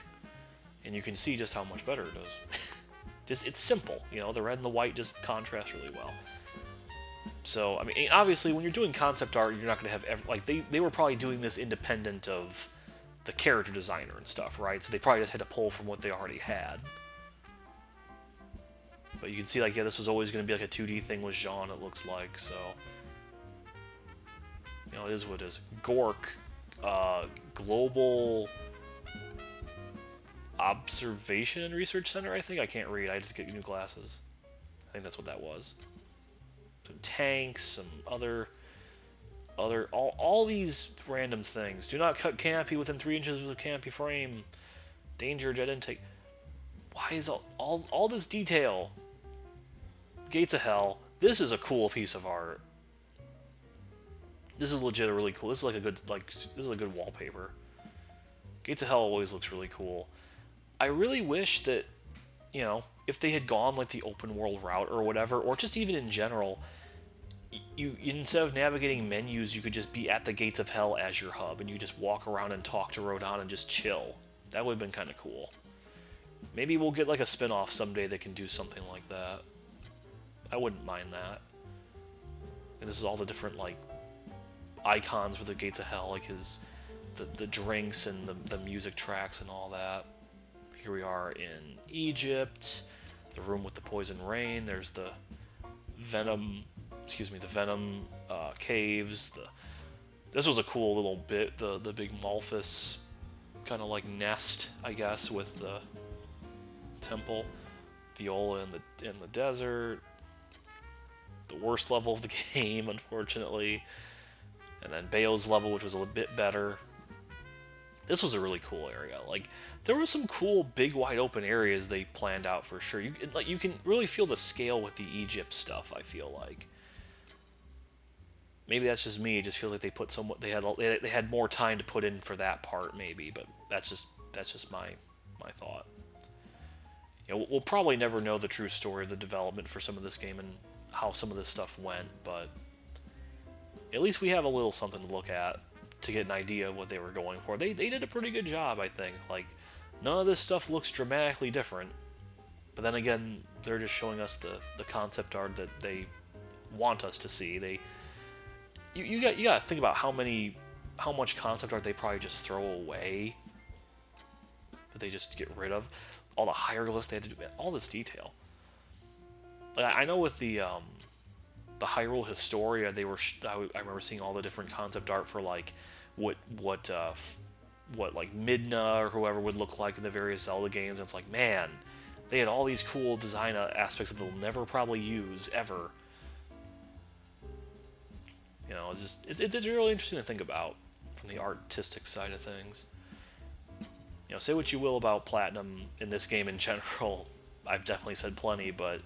and you can see just how much better it does. Just it's simple, you know. The red and the white just contrast really well. So, I mean, obviously, when you're doing concept art, you're not going to have... like, they were probably doing this independent of the character designer and stuff, right? So they probably just had to pull from what they already had. But you can see, like, yeah, this was always going to be like a 2D thing with Jeanne, it looks like, so... You know, it is what it is. Gork, Global Observation and Research Center, I think? I can't read, I had to get new glasses. I think that's what that was. Some tanks, some all these random things. Do not cut canopy within 3 inches of canopy frame. Danger, jet intake. Why is all this detail? Gates of Hell. This is a cool piece of art. This is legit really cool. This is like a good this is a good wallpaper. Gates of Hell always looks really cool. I really wish that, you know, if they had gone like the open world route or whatever, or just even in general, you instead of navigating menus, you could just be at the gates of hell as your hub, and you just walk around and talk to Rodon and just chill. That would have been kind of cool. Maybe we'll get like a spin-off someday that can do something like that. I wouldn't mind that. And this is all the different like icons for the gates of hell, like the drinks and the music tracks and all that. Here we are in Egypt, the room with the poison rain. There's the Venom, the Venom caves. This was a cool little bit. The big Malphus kind of like nest, I guess, with the temple. Viola in the desert. The worst level of the game, unfortunately. And then Bayo's level, which was a little bit better. This was a really cool area. Like, there were some cool, big, wide open areas they planned out for sure. You can really feel the scale with the Egypt stuff, I feel like. Maybe that's just me. It just feels like they put they had more time to put in for that part, maybe. But that's just my thought. You know, we'll probably never know the true story of the development for some of this game and how some of this stuff went, but at least we have a little something to look at to get an idea of what they were going for. They did a pretty good job, I think. Like, none of this stuff looks dramatically different, but then again, they're just showing us the concept art that they want us to see. You got to think about how much concept art they probably just throw away, that they just get rid of. All the hieroglyphs they had to do, all this detail. Like, I know with the Hyrule Historia, they were. I remember seeing all the different concept art for like what like Midna or whoever would look like in the various Zelda games. And it's like, man, they had all these cool design aspects that they'll never probably use ever. You know, it's really interesting to think about from the artistic side of things. You know, say what you will about Platinum in this game in general. I've definitely said plenty, but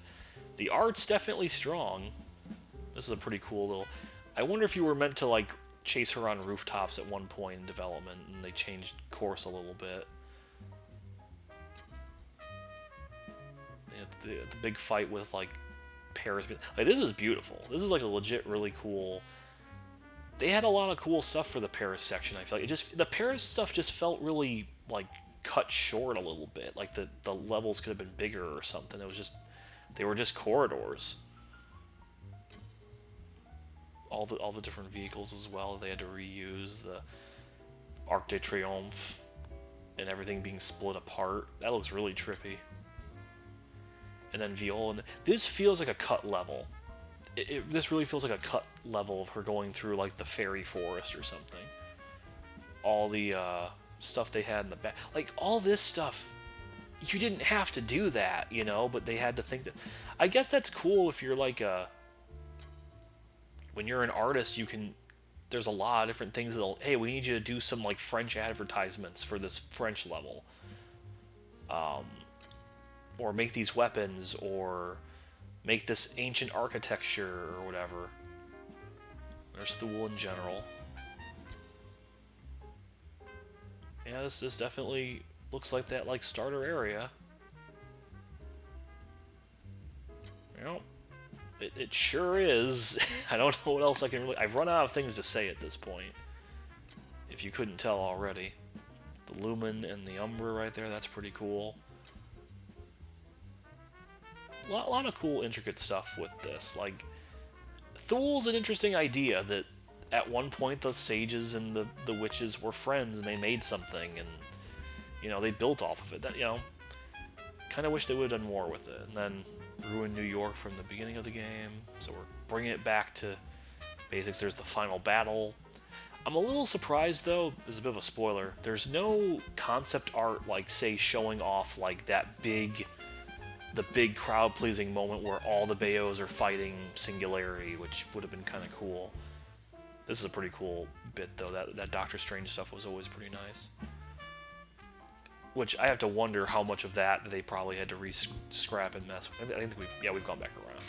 the art's definitely strong. This is a pretty cool little... I wonder if you were meant to, like, chase her on rooftops at one point in development, and they changed course a little bit. The big fight with, like, Paris... Like, this is beautiful. This is, like, a legit, really cool... They had a lot of cool stuff for the Paris section, I feel like. The Paris stuff just felt really, like, cut short a little bit. Like, the levels could have been bigger or something. It was just... They were just corridors. All the different vehicles as well. They had to reuse the Arc de Triomphe and everything being split apart. That looks really trippy. And then Viola. This feels like a cut level. This really feels like a cut level of her going through like the fairy forest or something. All the stuff they had in the back, like all this stuff. You didn't have to do that, you know, but they had to think that. I guess that's cool if you're like when you're an artist, you can. There's a lot of different things that'll. Hey, we need you to do some like French advertisements for this French level, or make these weapons, or make this ancient architecture or whatever. There's Thule in general. Yeah, this definitely looks like that like starter area. You know, it sure is. I don't know what else I can really... I've run out of things to say at this point. If you couldn't tell already. The Lumen and the Umbra right there, that's pretty cool. A lot of cool, intricate stuff with this. Like, Thule's an interesting idea that at one point the sages and the witches were friends and they made something and, you know, they built off of it. That, you know, kind of wish they would have done more with it. And then ruin New York from the beginning of the game. So we're bringing it back to basics. There's the final battle. I'm a little surprised, though, this is a bit of a spoiler, there's no concept art, like, say, showing off, like, the big crowd-pleasing moment where all the Bayos are fighting Singularity, which would have been kind of cool. This is a pretty cool bit, though. That Doctor Strange stuff was always pretty nice. Which I have to wonder how much of that they probably had to re-scrap and mess with. I think we've gone back around.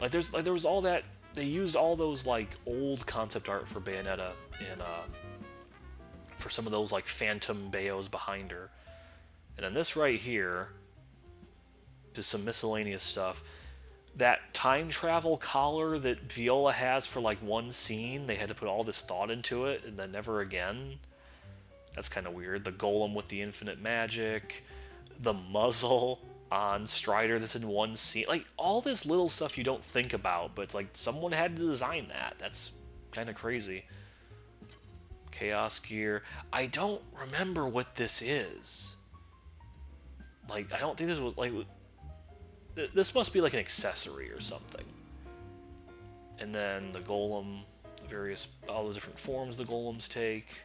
Like there was all that. They used all those like old concept art for Bayonetta and for some of those like phantom Bayos behind her, and then this right here, just some miscellaneous stuff. that time travel collar that Viola has for like one scene, they had to put all this thought into it and then never again. That's kind of weird. The golem with the infinite magic, the muzzle on Strider that's in one scene. Like all this little stuff you don't think about, but it's like someone had to design that. That's kind of crazy. Chaos gear. I don't remember what this is. Like I don't think this was like this must be like an accessory or something. And then the golem, the various all the different forms the golems take.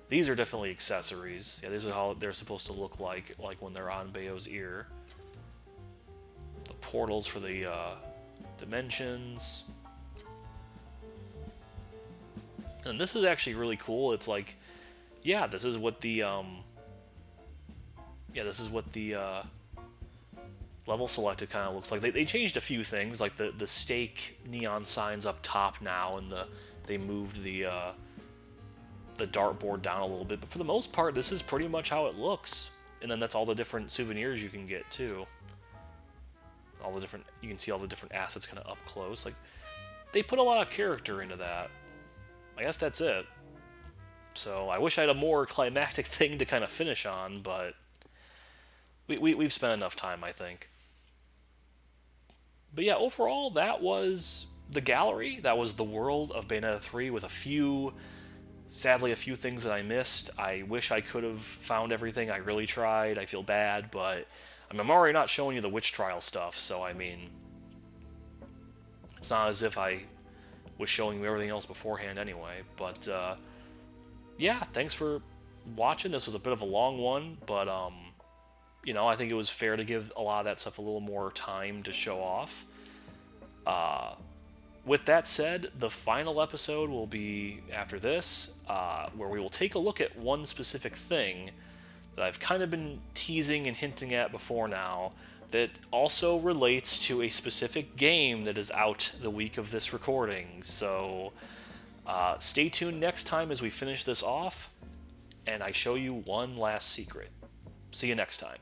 These are definitely accessories. Yeah, these are how they're supposed to look like when they're on Bayo's ear. The portals for the dimensions. And this is actually really cool. It's like, yeah, this is what the level selected kind of looks like. They changed a few things, like the stake neon signs up top now, and they moved the dartboard down a little bit, but for the most part, this is pretty much how it looks. And then that's all the different souvenirs you can get too. All the different, you can see all the different assets kind of up close. Like they put a lot of character into that. I guess that's it. So I wish I had a more climactic thing to kind of finish on, but we've spent enough time, I think. But yeah, overall, that was the gallery. That was the world of Bayonetta 3 with sadly, a few things that I missed. I wish I could have found everything. I really tried. I feel bad, but I'm already not showing you the witch trial stuff, so I mean, it's not as if I was showing you everything else beforehand anyway. But yeah, thanks for watching. This was a bit of a long one, but I think it was fair to give a lot of that stuff a little more time to show off. With that said, the final episode will be after this, where we will take a look at one specific thing that I've kind of been teasing and hinting at before now, that also relates to a specific game that is out the week of this recording. So stay tuned next time as we finish this off, and I show you one last secret. See you next time.